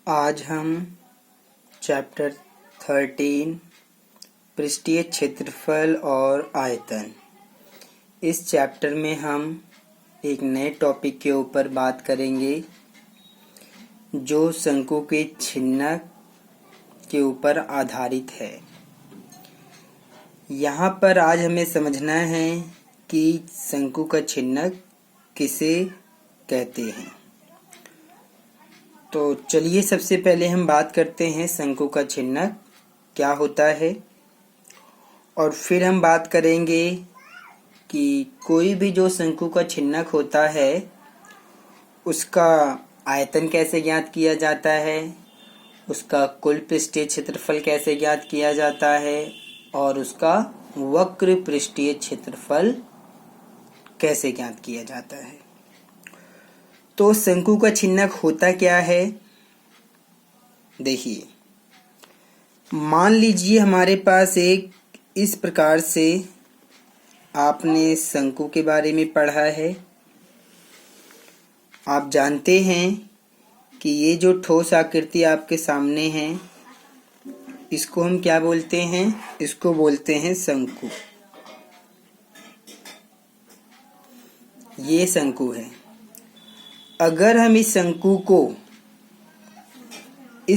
आज हम चैप्टर 13 पृष्ठीय क्षेत्रफल और आयतन, इस चैप्टर में हम एक नए टॉपिक के ऊपर बात करेंगे जो शंकु के छिन्नक के ऊपर आधारित है। यहाँ पर आज हमें समझना है कि शंकु का छिन्नक किसे कहते हैं। तो चलिए सबसे पहले हम बात करते हैं शंकु का छिन्नक क्या होता है, और फिर हम बात करेंगे कि कोई भी जो शंकु का छिन्नक होता है उसका आयतन कैसे ज्ञात किया जाता है, उसका कुल पृष्ठीय क्षेत्रफल कैसे ज्ञात किया जाता है और उसका वक्र पृष्ठीय क्षेत्रफल कैसे ज्ञात किया जाता है। तो शंकु का छिन्नक होता क्या है, देखिए मान लीजिए हमारे पास एक इस प्रकार से आपने शंकु के बारे में पढ़ा है। आप जानते हैं कि ये जो ठोस आकृति आपके सामने है इसको हम क्या बोलते हैं, इसको बोलते हैं शंकु। ये शंकु है। अगर हम इस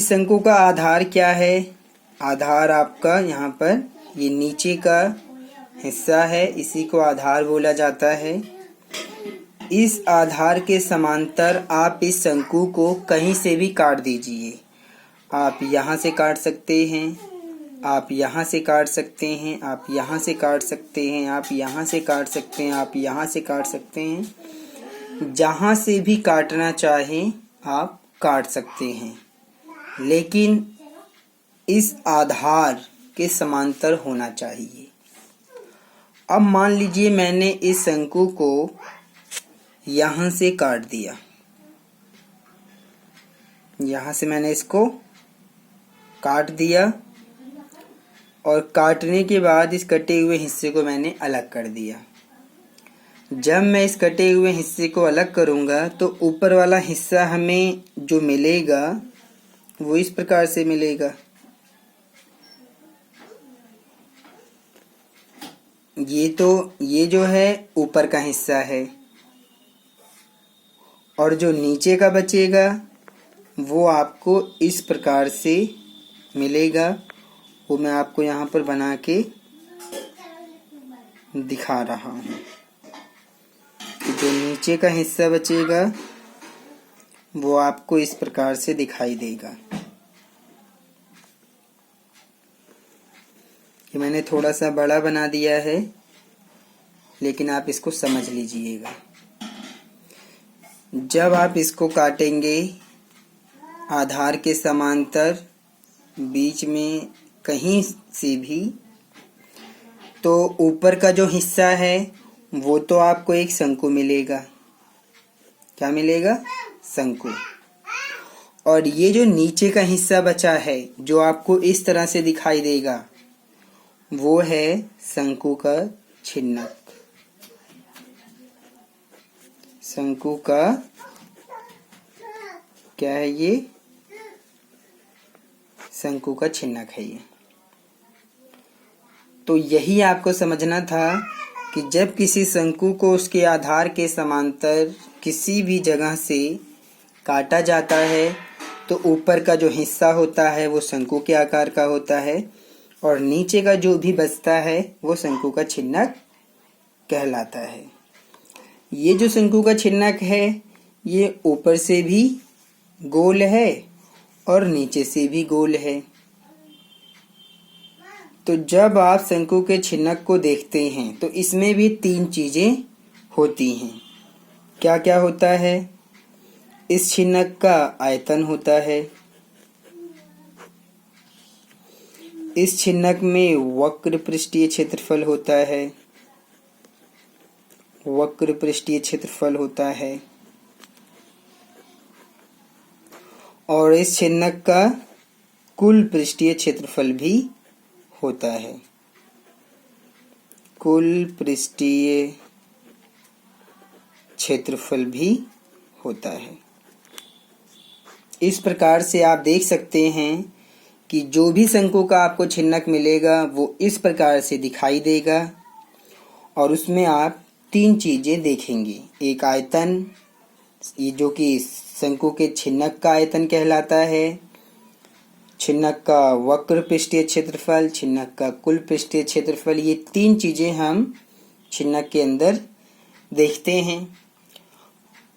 शंकु का आधार क्या है, आधार आपका यहाँ पर ये नीचे का हिस्सा है, इसी को आधार बोला जाता है। इस आधार के समांतर आप इस शंकु को कहीं से भी काट दीजिए। आप यहाँ से काट सकते हैं, आप यहाँ से काट सकते हैं, आप यहाँ से काट सकते हैं, आप यहाँ से काट सकते हैं, आप यहाँ से काट सकते हैं। जहाँ से भी काटना चाहें आप काट सकते हैं, लेकिन इस आधार के समांतर होना चाहिए। अब मान लीजिए मैंने इस शंकु को यहाँ से काट दिया, यहाँ से मैंने इसको काट दिया और काटने के बाद इस कटे हुए हिस्से को मैंने अलग कर दिया। जब मैं इस कटे हुए हिस्से को अलग करूँगा तो ऊपर वाला हिस्सा हमें जो मिलेगा वो इस प्रकार से मिलेगा। ये जो है ऊपर का हिस्सा है, और जो नीचे का बचेगा वो आपको इस प्रकार से मिलेगा। वो मैं आपको यहाँ पर बना के दिखा रहा हूँ। जो नीचे का हिस्सा बचेगा वो आपको इस प्रकार से दिखाई देगा। ये मैंने थोड़ा सा बड़ा बना दिया है, लेकिन आप इसको समझ लीजिएगा। जब आप इसको काटेंगे आधार के समांतर बीच में कहीं से भी, तो ऊपर का जो हिस्सा है वो तो आपको एक शंकु मिलेगा। क्या मिलेगा? शंकु। और ये जो नीचे का हिस्सा बचा है जो आपको इस तरह से दिखाई देगा वो है शंकु का छिन्नक। शंकु का क्या है ये? शंकु का छिन्नक है ये। तो यही आपको समझना था कि जब किसी शंकु को उसके आधार के समांतर किसी भी जगह से काटा जाता है तो ऊपर का जो हिस्सा होता है वो शंकु के आकार का होता है, और नीचे का जो भी बचता है वो शंकु का छिन्नक कहलाता है। ये जो शंकु का छिन्नक है ये ऊपर से भी गोल है और नीचे से भी गोल है। तो जब आप शंकु के छिन्नक को देखते हैं तो इसमें भी तीन चीजें होती हैं। क्या क्या होता है? इस छिन्नक का आयतन होता है, इस छिन्नक में वक्र पृष्ठीय क्षेत्रफल होता है, वक्र पृष्ठीय क्षेत्रफल होता है, और इस छिन्नक का कुल पृष्ठीय क्षेत्रफल भी होता है। कुल पृष्ठीय क्षेत्रफल भी होता है। इस प्रकार से आप देख सकते हैं कि जो भी शंकु का आपको छिन्नक मिलेगा वो इस प्रकार से दिखाई देगा और उसमें आप 3 चीजें देखेंगे। एक आयतन, ये जो कि शंकु के छिन्नक का आयतन कहलाता है, छिन्नक का वक्र पृष्ठीय क्षेत्रफल, छिन्नक का कुल पृष्ठीय क्षेत्रफल, ये 3 चीजें हम छिन्नक के अंदर देखते हैं।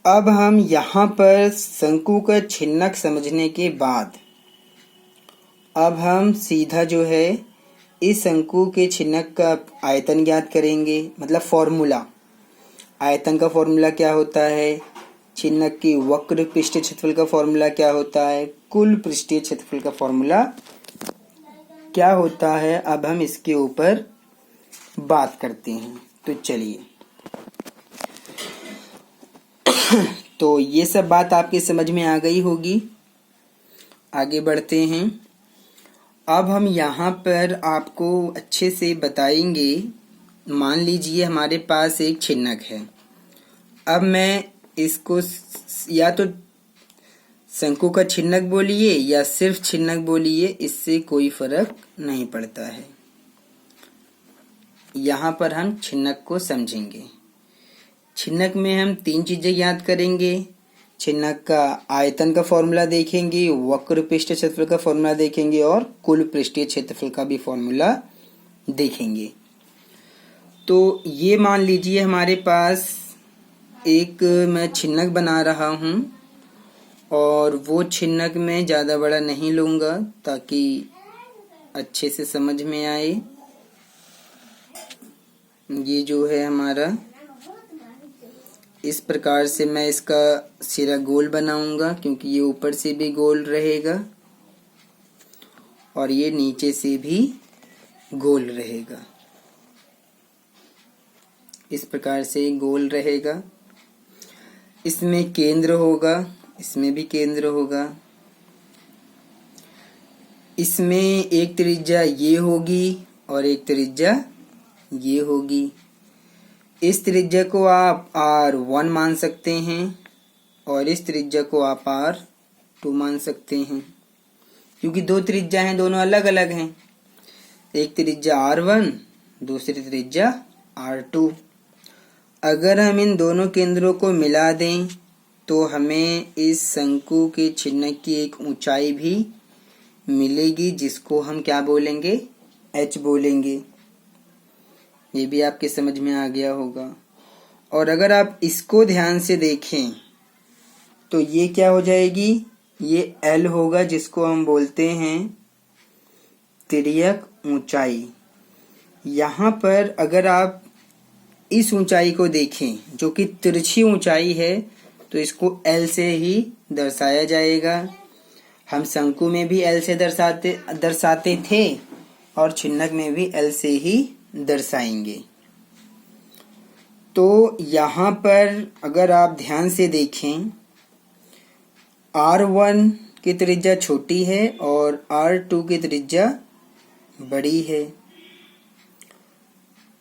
अब हम यहाँ पर शंकु का छिन्नक समझने के बाद अब हम सीधा जो है इस शंकु के छिन्नक का आयतन ज्ञात करेंगे, मतलब फॉर्मूला। आयतन का फॉर्मूला क्या होता है, छिन्नक की वक्र पृष्ठीय क्षेत्रफल का फॉर्मूला क्या होता है, कुल पृष्ठीय क्षेत्रफल का फॉर्मूला क्या होता है। अब हम इसके ऊपर बात करते हैं। तो चलिए तो ये सब बात आपके समझ में आ गई होगी। आगे बढ़ते हैं। अब हम यहाँ पर आपको अच्छे से बताएंगे। मान लीजिए हमारे पास एक छिन्नक है। अब मैं इसको या तो शंकु का छिन्नक बोलिए या सिर्फ छिन्नक बोलिए, इससे कोई फर्क नहीं पड़ता है। यहाँ पर हम छिन्नक को समझेंगे। छिन्नक में हम 3 चीजें याद करेंगे। छिन्नक का आयतन का फॉर्मूला देखेंगे, वक्र पृष्ठीय क्षेत्रफल का फॉर्मूला देखेंगे और कुल पृष्ठीय क्षेत्रफल का भी फॉर्मूला देखेंगे। तो ये मान लीजिए हमारे पास एक मैं छिन्नक बना रहा हूँ और वो छिन्नक मैं ज़्यादा बड़ा नहीं लूँगा ताकि अच्छे से समझ में आए। ये जो है हमारा, इस प्रकार से मैं इसका सिरा गोल बनाऊंगा क्योंकि ये ऊपर से भी गोल रहेगा और ये नीचे से भी गोल रहेगा। इस प्रकार से गोल रहेगा। इसमें केंद्र होगा, इसमें भी केंद्र होगा। इसमें एक त्रिज्या ये होगी और एक त्रिज्या ये होगी। इस त्रिज्या को आप R1 मान सकते हैं और इस त्रिज्या को आप R2 मान सकते हैं, क्योंकि 2 त्रिज्या हैं, दोनों अलग अलग हैं। एक त्रिज्या R1, दूसरी त्रिज्या R2। अगर हम इन दोनों केंद्रों को मिला दें तो हमें इस शंकु के छिन्नक की एक ऊंचाई भी मिलेगी, जिसको हम क्या बोलेंगे, H बोलेंगे। ये भी आपके समझ में आ गया होगा। और अगर आप इसको ध्यान से देखें तो ये क्या हो जाएगी, ये L होगा, जिसको हम बोलते हैं तिर्यक ऊंचाई। यहाँ पर अगर आप इस ऊंचाई को देखें जो कि तिरछी ऊंचाई है, तो इसको L से ही दर्शाया जाएगा। हम शंकु में भी L से दर्शाते थे और छिन्नक में भी L से ही दर्शाएंगे। तो यहाँ पर अगर आप ध्यान से देखें, R1 की त्रिज्या छोटी है और R2 की त्रिज्या बड़ी है।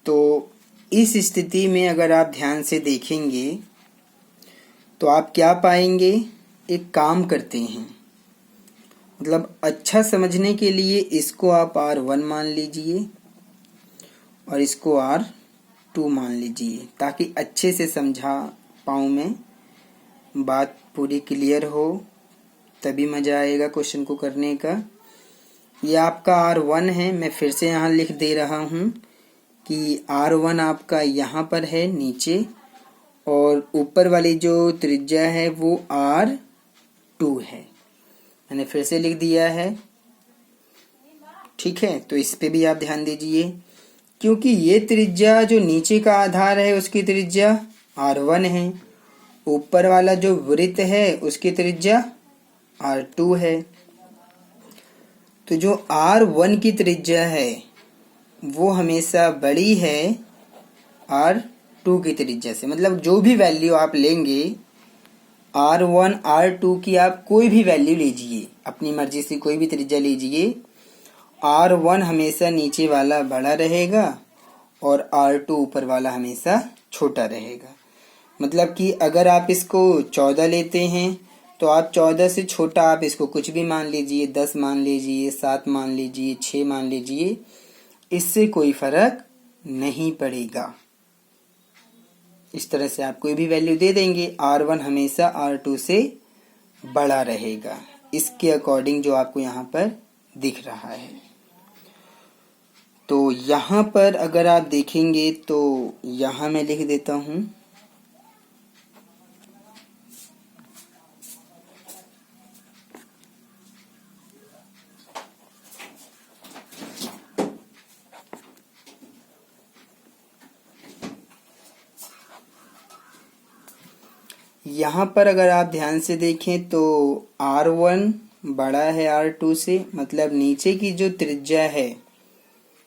तो इस स्थिति में अगर आप ध्यान से देखेंगे तो आप क्या पाएंगे, एक काम करते हैं, मतलब अच्छा समझने के लिए इसको आप R1 मान लीजिए और इसको R2 मान लीजिए, ताकि अच्छे से समझा पाऊँ मैं, बात पूरी क्लियर हो, तभी मज़ा आएगा क्वेश्चन को करने का। ये आपका R1 है, मैं फिर से यहाँ लिख दे रहा हूँ कि R1 आपका यहाँ पर है नीचे, और ऊपर वाली जो त्रिज्या है वो R2 है। मैंने फिर से लिख दिया है, ठीक है। तो इस पे भी आप ध्यान दीजिए, क्योंकि ये त्रिज्या जो नीचे का आधार है उसकी त्रिज्या R1 है, ऊपर वाला जो वृत्त है उसकी त्रिज्या R2 है। तो जो R1 की त्रिज्या है वो हमेशा बड़ी है R2 की त्रिज्या से। मतलब जो भी वैल्यू आप लेंगे, R1 R2 की आप कोई भी वैल्यू लीजिए, अपनी मर्जी से कोई भी त्रिज्या लीजिए, R1 हमेशा नीचे वाला बड़ा रहेगा और R2 ऊपर वाला हमेशा छोटा रहेगा। मतलब कि अगर आप इसको 14 लेते हैं तो आप 14 से छोटा आप इसको कुछ भी मान लीजिए, 10 मान लीजिए, 7 मान लीजिए, 6 मान लीजिए, इससे कोई फर्क नहीं पड़ेगा। इस तरह से आप कोई भी वैल्यू दे देंगे, R1 हमेशा R2 से बड़ा रहेगा, इसके अकॉर्डिंग जो आपको यहाँ पर दिख रहा है। तो यहाँ पर अगर आप देखेंगे तो यहाँ मैं लिख देता हूँ यहाँ पर अगर आप ध्यान से देखें तो R1 बड़ा है R2 से, मतलब नीचे की जो त्रिज्या है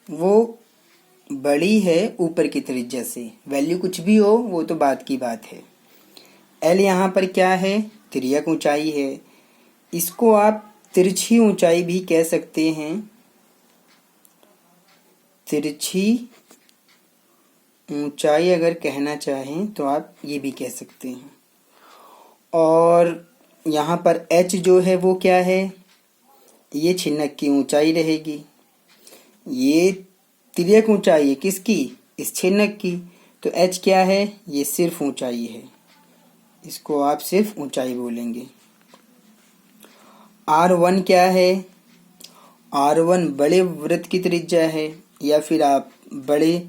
वो बड़ी है ऊपर की त्रिज्या से। वैल्यू कुछ भी हो वो तो बात की बात है। L यहाँ पर क्या है? तिर्यक ऊंचाई है। इसको आप तिरछी ऊंचाई भी कह सकते हैं, तिरछी ऊंचाई अगर कहना चाहें तो आप ये भी कह सकते हैं। और यहाँ पर h जो है वो क्या है? ये छिन्नक की ऊंचाई रहेगी। ये तिर्यक ऊंचाई है किसकी? इस छिन्नक की। तो h क्या है? ये सिर्फ ऊंचाई है, इसको आप सिर्फ ऊंचाई बोलेंगे। R1 क्या है? R1 बड़े वृत्त की त्रिज्या है, या फिर आप बड़े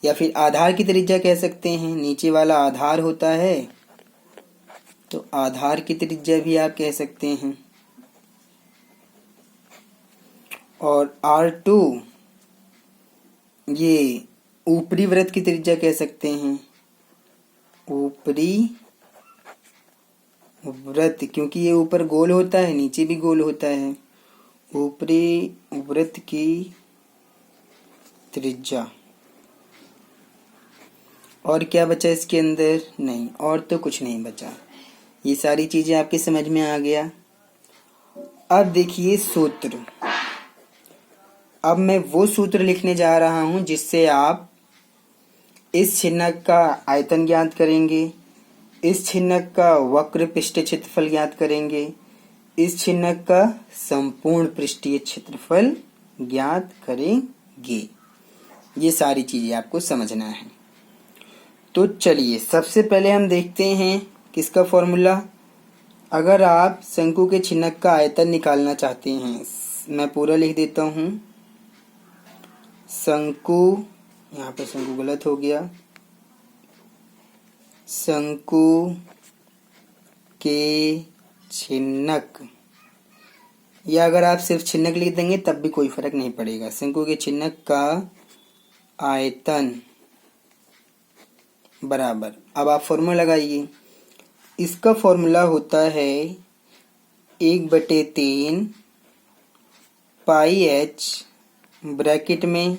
या फिर आधार की त्रिज्या कह सकते हैं। नीचे वाला आधार होता है तो आधार की त्रिज्या भी आप कह सकते हैं। और R2 ये ऊपरी वृत्त की त्रिज्या कह सकते हैं, ऊपरी वृत्त, क्योंकि ये ऊपर गोल होता है नीचे भी गोल होता है। ऊपरी वृत्त की त्रिज्या। और क्या बचा इसके अंदर? नहीं, और तो कुछ नहीं बचा। ये सारी चीजें आपके समझ में आ गया। अब देखिए सूत्र। अब मैं वो सूत्र लिखने जा रहा हूं जिससे आप इस छिन्नक का आयतन ज्ञात करेंगे, इस छिन्नक का वक्र पृष्ठीय क्षेत्रफल ज्ञात करेंगे, इस छिन्नक का संपूर्ण पृष्ठीय क्षेत्रफल ज्ञात करेंगे। ये सारी चीजें आपको समझना है। तो चलिए सबसे पहले हम देखते हैं किसका फॉर्मूला। अगर आप शंकु के छिन्नक का आयतन निकालना चाहते हैं, मैं पूरा लिख देता हूं। शंकु, यहाँ पे शंकु गलत हो गया, शंकु के छिन्नक, या अगर आप सिर्फ छिन्नक लिख देंगे तब भी कोई फर्क नहीं पड़ेगा। शंकु के छिन्नक का आयतन बराबर, अब आप फॉर्मूला लगाइए। इसका फॉर्मूला होता है 1/3 पाई h ब्रैकेट में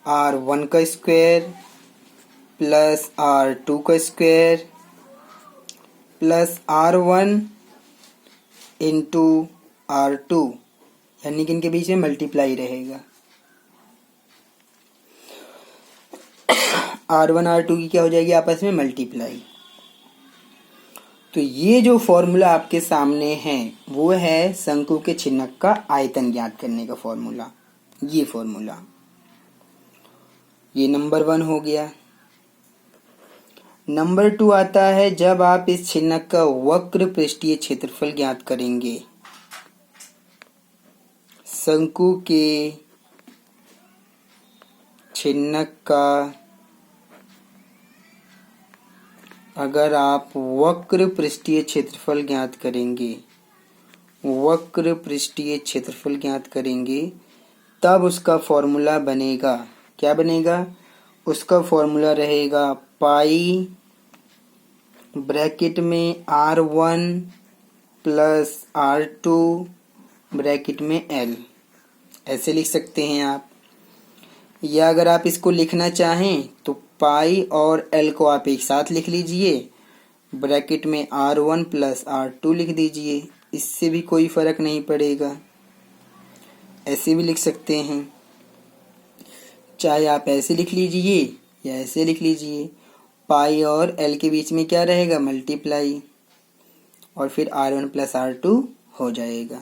R1 का स्क्वायर प्लस R2 का square plus R1 into R2, यानी कि इनके बीच में मल्टीप्लाई रहेगा। R1 R2 की क्या हो जाएगी? आपस में मल्टीप्लाई। तो ये जो फॉर्मूला आपके सामने है वो है शंकु के छिन्नक का आयतन ज्ञात करने का फॉर्मूला। ये फॉर्मूला, ये नंबर 1 हो गया। नंबर 2 आता है जब आप इस छिन्नक का वक्र पृष्ठीय क्षेत्रफल ज्ञात करेंगे। शंकु के छिन्नक का अगर आप वक्र पृष्ठीय क्षेत्रफल ज्ञात करेंगे, वक्र पृष्ठीय क्षेत्रफल ज्ञात करेंगे, तब उसका फॉर्मूला बनेगा, क्या बनेगा? उसका फॉर्मूला रहेगा पाई ब्रैकेट में R1 प्लस R2 ब्रैकेट में L। ऐसे लिख सकते हैं आप। या अगर आप इसको लिखना चाहें तो पाई और L को आप एक साथ लिख लीजिए, ब्रैकेट में R1 प्लस R2 लिख दीजिए, इससे भी कोई फर्क नहीं पड़ेगा। ऐसे भी लिख सकते हैं, चाहे आप ऐसे लिख लीजिए या ऐसे लिख लीजिए। पाई और L के बीच में क्या रहेगा? मल्टीप्लाई। और फिर R1 प्लस R2 हो जाएगा।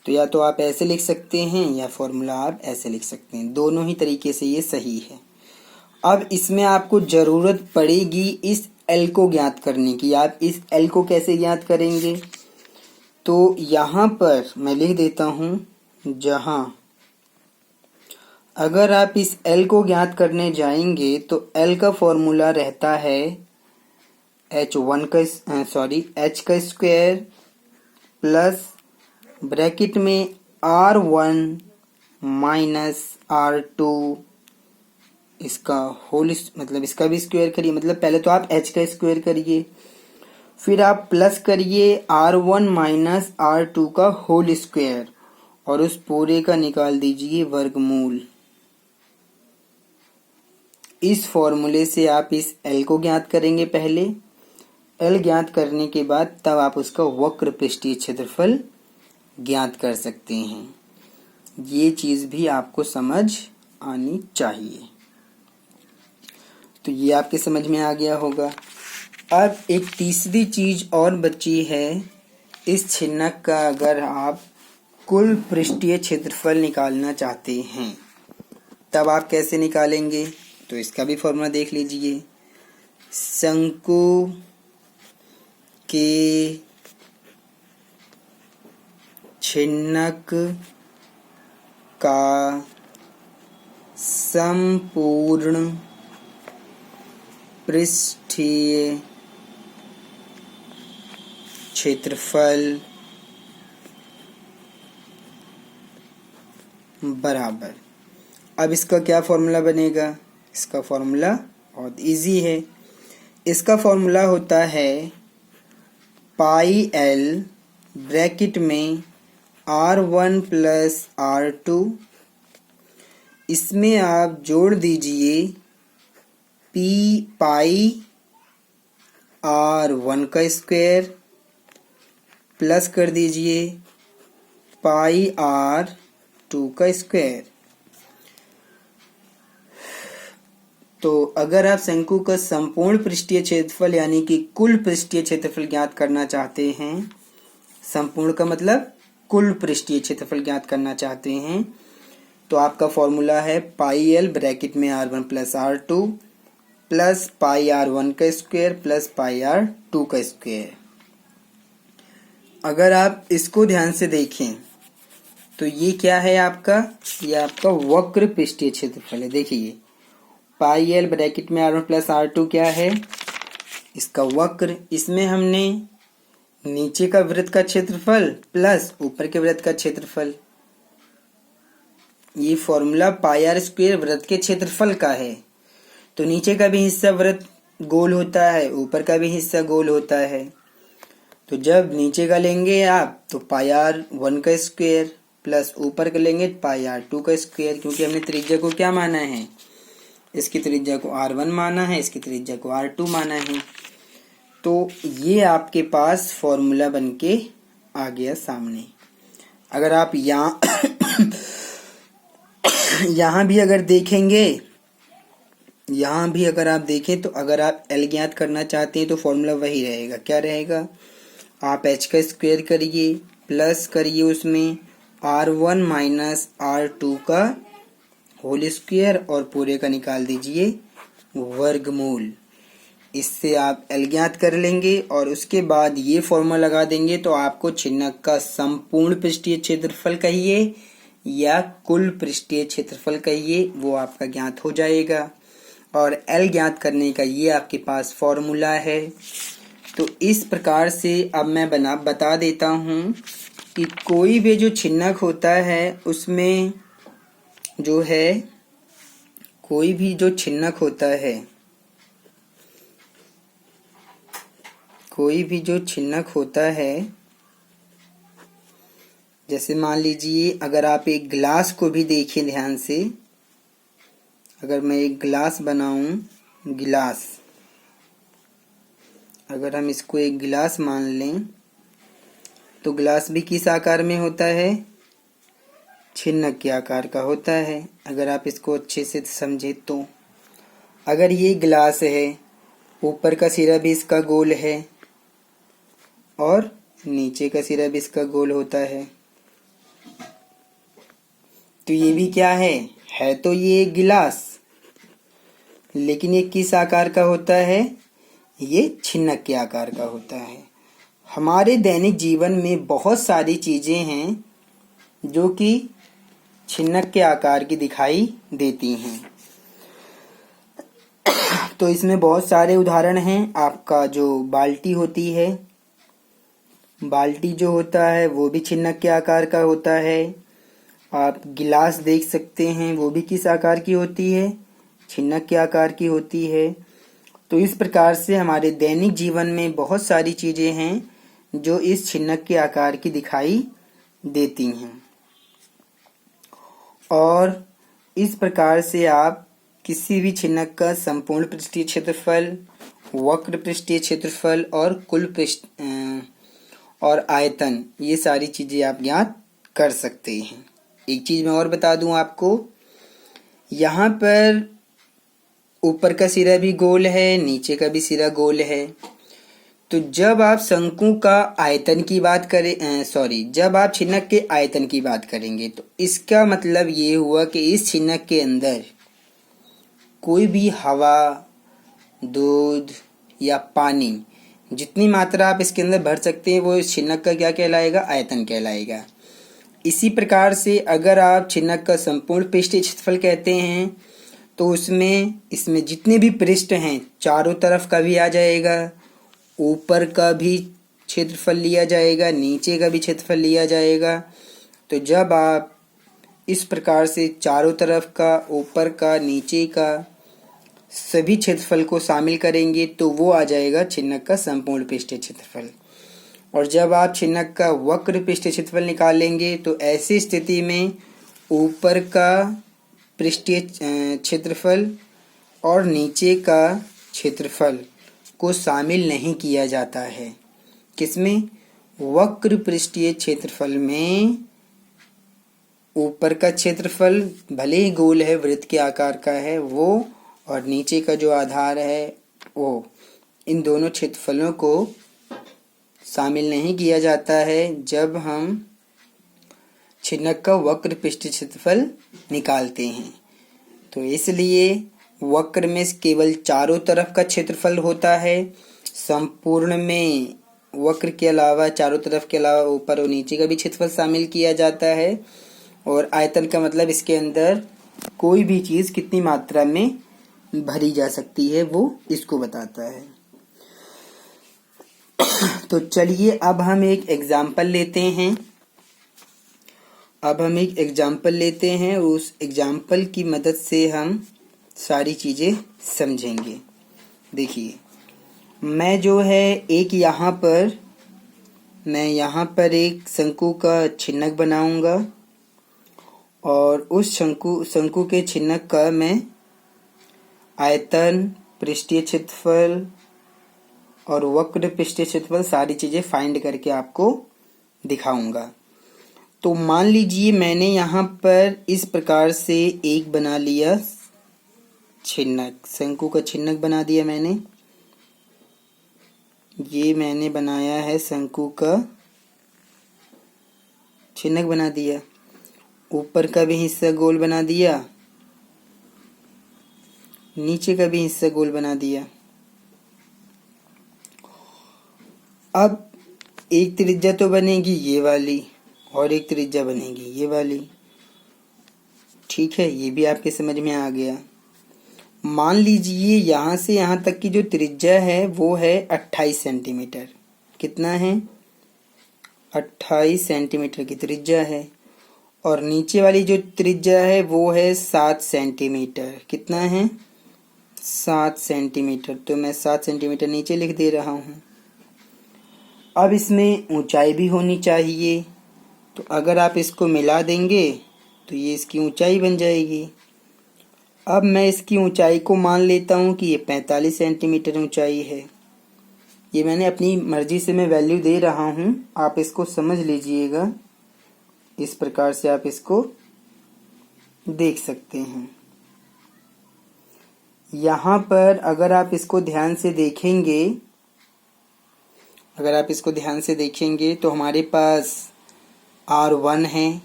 तो या तो आप ऐसे लिख सकते हैं या फॉर्मूला आप ऐसे लिख सकते हैं, दोनों ही तरीके से ये सही है। अब इसमें आपको ज़रूरत पड़ेगी इस L को ज्ञात करने की। आप इस L को कैसे ज्ञात करेंगे? तो यहाँ पर मैं लिख देता हूँ, जहाँ अगर आप इस L को ज्ञात करने जाएंगे तो L का फॉर्मूला रहता है H का स्क्वायर प्लस ब्रैकेट में R1 माइनस R2 इसका होल, मतलब इसका भी स्क्वायर करिए। मतलब पहले तो आप H का स्क्वायर करिए, फिर आप प्लस करिए R1 माइनस R2 का होल स्क्वायर और उस पूरे का निकाल दीजिए वर्गमूल। इस फॉर्मूले से आप इस L को ज्ञात करेंगे पहले। L ज्ञात करने के बाद तब आप उसका वक्र पृष्ठीय क्षेत्रफल ज्ञात कर सकते हैं। ये चीज़ भी आपको समझ आनी चाहिए। तो ये आपके समझ में आ गया होगा। अब एक तीसरी चीज़ और बची है। इस छिन्नक का अगर आप कुल पृष्ठीय क्षेत्रफल निकालना चाहते हैं तब आप कैसे निकालेंगे? तो इसका भी फॉर्मूला देख लीजिए। शंकु के छिन्नक का संपूर्ण पृष्ठीय क्षेत्रफल बराबर। अब इसका क्या फॉर्मूला बनेगा? इसका फॉर्मूला बहुत इजी है। इसका फॉर्मूला होता है पाई L ब्रैकेट में R1 प्लस R2, इसमें आप जोड़ दीजिए P पाई R1 का स्क्वायर प्लस कर दीजिए पाई R2 का स्क्वायर। तो अगर आप शंकु का संपूर्ण पृष्ठीय क्षेत्रफल यानी कि कुल पृष्ठीय क्षेत्रफल ज्ञात करना चाहते हैं, संपूर्ण का मतलब कुल पृष्ठीय क्षेत्रफल ज्ञात करना चाहते हैं, तो आपका फॉर्मूला है पाई L ब्रैकेट में R1 plus R2 plus pi R1 का स्क्वायर प्लस पाई R2 का स्क्वायर। अगर आप इसको ध्यान से देखें तो ये क्या है आपका? ये आपका वक्र पृष्ठीय क्षेत्रफल है। देखिए पाई L ब्रैकेट में R1 प्लस R2 क्या है? इसका वक्र। इसमें हमने नीचे का वृत्त का क्षेत्रफल प्लस ऊपर के वृत्त का क्षेत्रफल, ये फॉर्मूला पाई R स्क्वायर वृत्त के क्षेत्रफल का है। तो नीचे का भी हिस्सा वृत्त गोल होता है, ऊपर का भी हिस्सा गोल होता है। तो जब नीचे का लेंगे आप तो पाई R1 का स्क्वायर प्लस ऊपर का लेंगे पाई R2 का स्क्वायर, क्योंकि हमने त्रिज्या को क्या माना है? इसकी त्रिज्या को R1 माना है, इसकी त्रिज्या को R2 माना है। तो ये आपके पास फॉर्मूला बनके आ गया सामने। अगर आप यहाँ भी अगर देखेंगे, यहाँ भी अगर आप देखें तो अगर आप L ज्ञात करना चाहते हैं तो फॉर्मूला वही रहेगा। क्या रहेगा? आप H का स्क्वायर करिए प्लस करिए उसमें R1 माइनस R2 का होल स्क्वायर और पूरे का निकाल दीजिए वर्गमूल। इससे आप L ज्ञात कर लेंगे और उसके बाद ये फॉर्मूला लगा देंगे तो आपको छिन्नक का संपूर्ण पृष्ठीय क्षेत्रफल कहिए या कुल पृष्ठीय क्षेत्रफल कहिए, वो आपका ज्ञात हो जाएगा। और L ज्ञात करने का ये आपके पास फॉर्मूला है। तो इस प्रकार से अब मैं बता देता हूँ कि कोई भी जो छिन्नक होता है उसमें जो है, कोई भी जो छिन्नक होता है, कोई भी जो छिन्नक होता है, जैसे मान लीजिए अगर आप एक गिलास को भी देखें ध्यान से, अगर मैं एक गिलास बनाऊं, गिलास, अगर हम इसको एक गिलास मान लें तो गिलास भी किस आकार में होता है? छिन्नक के आकार का होता है। अगर आप इसको अच्छे से समझे तो अगर ये गिलास है, ऊपर का सिरा भी इसका गोल है और नीचे का सिरा भी इसका गोल होता है। तो ये भी क्या है तो ये गिलास, लेकिन ये किस आकार का होता है? ये छिन्नक के आकार का होता है। हमारे दैनिक जीवन में बहुत सारी चीजें हैं जो कि छिन्नक के आकार की दिखाई देती हैं। तो इसमें बहुत सारे उदाहरण हैं। आपका जो बाल्टी होती है, बाल्टी जो होता है वो भी छिन्नक के आकार का होता है। आप गिलास देख सकते हैं, वो भी किस आकार की होती है? छिन्नक के आकार की होती है। तो इस प्रकार से हमारे दैनिक जीवन में बहुत सारी चीजें हैं जो इस छिन्नक के आकार की दिखाई देती हैं। और इस प्रकार से आप किसी भी छिन्नक का संपूर्ण पृष्ठीय क्षेत्रफल, वक्र पृष्ठीय क्षेत्रफल और कुल पृष्ठ और आयतन, ये सारी चीजें आप ज्ञात कर सकते हैं। एक चीज मैं और बता दूं आपको, यहाँ पर ऊपर का सिरा भी गोल है, नीचे का भी सिरा गोल है। तो जब आप शंकु का आयतन की बात करें, जब आप छिन्नक के आयतन की बात करेंगे तो इसका मतलब ये हुआ कि इस छिन्नक के अंदर कोई भी हवा, दूध या पानी, जितनी मात्रा आप इसके अंदर भर सकते हैं वो इस छिन्नक का क्या कहलाएगा? आयतन कहलाएगा। इसी प्रकार से अगर आप छिन्नक का संपूर्ण पृष्ठीय क्षेत्रफल कहते हैं तो इसमें जितने भी पृष्ठ हैं चारों तरफ का भी आ जाएगा, ऊपर का भी क्षेत्रफल लिया जाएगा, नीचे का भी क्षेत्रफल लिया जाएगा। तो जब आप इस प्रकार से चारों तरफ का, ऊपर का, नीचे का सभी क्षेत्रफल को शामिल करेंगे तो वो आ जाएगा छिन्नक का संपूर्ण पृष्ठीय क्षेत्रफल। और जब आप छिन्नक का वक्र पृष्ठीय क्षेत्रफल निकालेंगे तो ऐसी स्थिति में ऊपर का पृष्ठीय क्षेत्रफल और नीचे का क्षेत्रफल को शामिल नहीं किया जाता है। किसमें? वक्र पृष्ठीय क्षेत्रफल में ऊपर का क्षेत्रफल भले ही गोल है, वृत्त के आकार का है वो, और नीचे का जो आधार है वो, इन दोनों क्षेत्रफलों को शामिल नहीं किया जाता है जब हम छिन्नक का वक्र पृष्ठीय क्षेत्रफल निकालते हैं। तो इसलिए वक्र में केवल चारों तरफ का क्षेत्रफल होता है, संपूर्ण में वक्र के अलावा, चारों तरफ के अलावा ऊपर और नीचे का भी क्षेत्रफल शामिल किया जाता है। और आयतन का मतलब इसके अंदर कोई भी चीज कितनी मात्रा में भरी जा सकती है वो इसको बताता है। तो चलिए अब हम एक एग्जाम्पल लेते हैं। उस एग्जाम्पल की मदद से हम सारी चीजें समझेंगे। देखिए, मैं यहाँ पर एक शंकु का छिन्नक बनाऊंगा और उस शंकु के छिन्नक का मैं आयतन, पृष्ठीय क्षेत्रफल और वक्र पृष्ठीय क्षेत्रफल सारी चीजें फाइंड करके आपको दिखाऊंगा। तो मान लीजिए मैंने यहाँ पर इस प्रकार से एक बना लिया छिन्नक, शंकु का छिन्नक बना दिया मैंने। ये मैंने बनाया है शंकु का छिन्नक बना दिया, ऊपर का भी हिस्सा गोल बना दिया, नीचे का भी हिस्सा गोल बना दिया। अब एक त्रिज्या तो बनेगी ये वाली और एक त्रिज्या बनेगी ये वाली। ठीक है, ये भी आपके समझ में आ गया। मान लीजिए यहाँ से यहाँ तक की जो त्रिज्या है वो है 28 सेंटीमीटर। कितना है? 28 सेंटीमीटर की त्रिज्या है। और नीचे वाली जो त्रिज्या है वो है 7 सेंटीमीटर। कितना है? 7 सेंटीमीटर। तो मैं 7 सेंटीमीटर नीचे लिख दे रहा हूँ। अब इसमें ऊंचाई भी होनी चाहिए, तो अगर आप इसको मिला देंगे तो ये इसकी ऊंचाई बन जाएगी। अब मैं इसकी ऊंचाई को मान लेता हूँ कि ये 45 सेंटीमीटर ऊंचाई है। ये मैंने अपनी मर्जी से मैं वैल्यू दे रहा हूँ, आप इसको समझ लीजिएगा। इस प्रकार से आप इसको देख सकते हैं। यहाँ पर अगर आप इसको ध्यान से देखेंगे अगर आप इसको ध्यान से देखेंगे तो हमारे पास R1 है,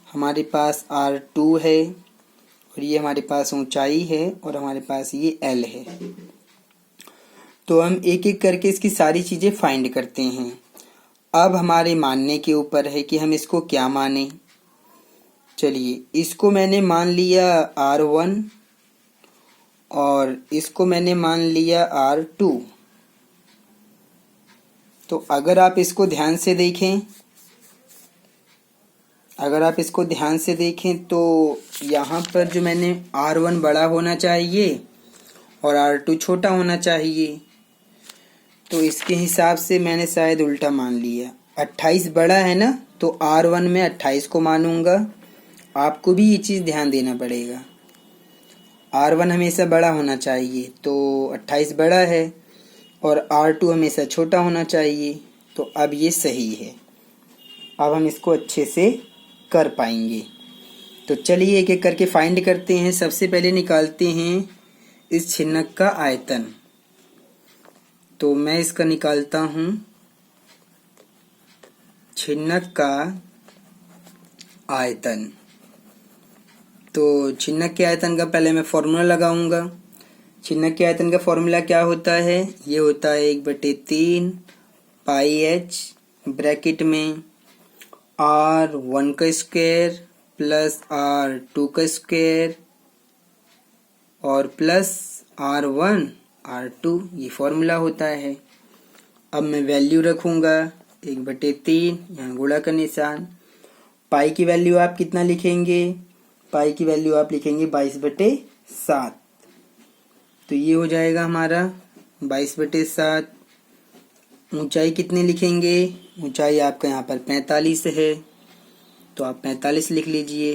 हमारे पास R2 है, और ये हमारे पास ऊंचाई है, और हमारे पास ये L है। तो हम एक एक करके इसकी सारी चीज़ें फाइंड करते हैं। अब हमारे मानने के ऊपर है कि हम इसको क्या माने। चलिए, इसको मैंने मान लिया R1 और इसको मैंने मान लिया R2। तो अगर आप इसको ध्यान से देखें तो यहाँ पर जो मैंने R1 बड़ा होना चाहिए और R2 छोटा होना चाहिए, तो इसके हिसाब से मैंने शायद उल्टा मान लिया। 28 बड़ा है ना, तो R1 में 28 को मानूंगा। आपको भी ये चीज़ ध्यान देना पड़ेगा, R1 हमेशा बड़ा होना चाहिए, तो 28 बड़ा है, और R2 हमेशा छोटा होना चाहिए। तो अब ये सही है। अब हम इसको अच्छे से कर पाएंगे। तो चलिए एक एक करके फाइंड करते हैं। सबसे पहले निकालते हैं इस छिन्नक का आयतन। तो मैं इसका निकालता हूँ छिन्नक का आयतन। तो छिन्नक के आयतन का पहले मैं फॉर्मूला लगाऊंगा। छिन्नक के आयतन का फॉर्मूला क्या होता है? ये होता है 1/3 पाई h ब्रैकेट में R1 का स्क्वायर प्लस R2 का स्क्वायर और प्लस R1 R2, ये फॉर्मूला होता है। अब मैं वैल्यू रखूंगा 1/3, यहाँ गुणा का निशान। पाई की वैल्यू आप कितना लिखेंगे? पाई की वैल्यू आप लिखेंगे 22/7। तो ये हो जाएगा हमारा 22/7। ऊंचाई कितने लिखेंगे? ऊंचाई आपका यहाँ पर 45 है, तो आप 45 लिख लीजिए।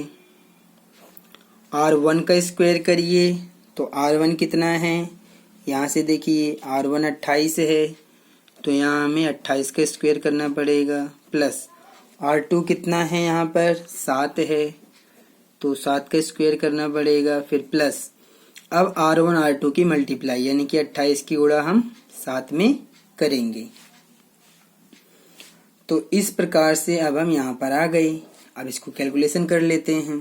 R1 का स्क्वायर करिए, तो R1 कितना है? यहाँ से देखिए R1 28 है, तो यहाँ हमें 28 का स्क्वायर करना पड़ेगा, प्लस R2 कितना है? यहाँ पर 7 है, तो 7 का स्क्वायर करना पड़ेगा, फिर प्लस अब R1 R2 की मल्टीप्लाई, यानी कि 28 की गुणा हम 7 में करेंगे। तो इस प्रकार से अब हम यहाँ पर आ गए। अब इसको कैलकुलेशन कर लेते हैं।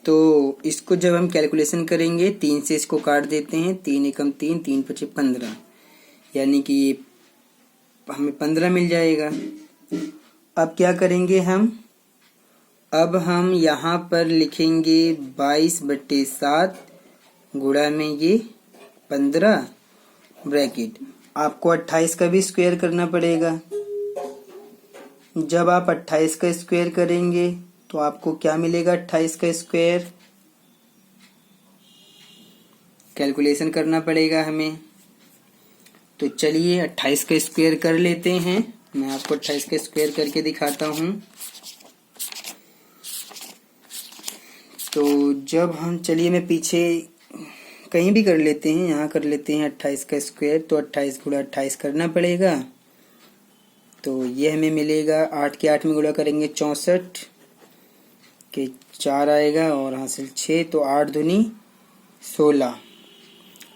तो इसको जब हम कैलकुलेशन करेंगे, 3 से इसको काट देते हैं। 3 एकम 3, 3 पचे 15, यानी कि ये हमें 15 मिल जाएगा। अब क्या करेंगे हम? अब हम यहाँ पर लिखेंगे 22/7 गुणा में ये 15 ब्रैकेट। आपको 28 का भी स्क्वायर करना पड़ेगा। जब आप 28 का स्क्वायर करेंगे तो आपको क्या मिलेगा? 28 का स्क्वायर कैलकुलेशन करना पड़ेगा हमें। तो चलिए 28 का स्क्वायर कर लेते हैं। मैं आपको 28 का स्क्वायर करके दिखाता हूँ। तो जब हम, चलिए मैं पीछे कहीं भी कर लेते हैं, यहाँ कर लेते हैं 28 का स्क्वायर। तो 28 गुणा 28 करना पड़ेगा। तो ये हमें मिलेगा 8 के 8 में गुणा करेंगे 64 के 4 आएगा और हासिल 6, तो 8 दूनी 16।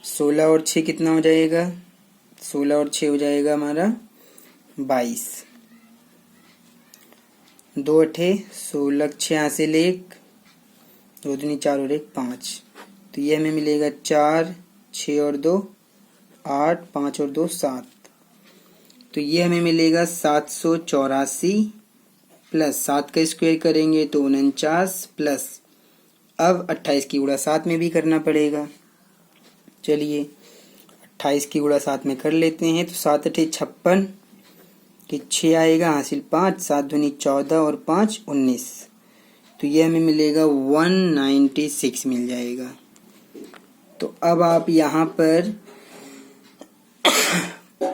16 और 6 कितना हो जाएगा? 16 और 6 हो जाएगा हमारा 22। 2 8 16, 6 हासिल 1, 2 दूनी 4 और 1 5। तो ये हमें मिलेगा 4, 6 और 2 8, 5 और 2 7। तो ये हमें मिलेगा 784 प्लस 7 का स्क्वायर करेंगे तो 49 प्लस अब 28 की गुणा 7 में भी करना पड़ेगा। चलिए 28 की गुणा 7 में कर लेते हैं। तो 7 8 56 के 6 आएगा, हासिल 5, 7 दूनी 14 और 5 19। तो ये हमें मिलेगा 196 मिल जाएगा। तो अब आप यहाँ पर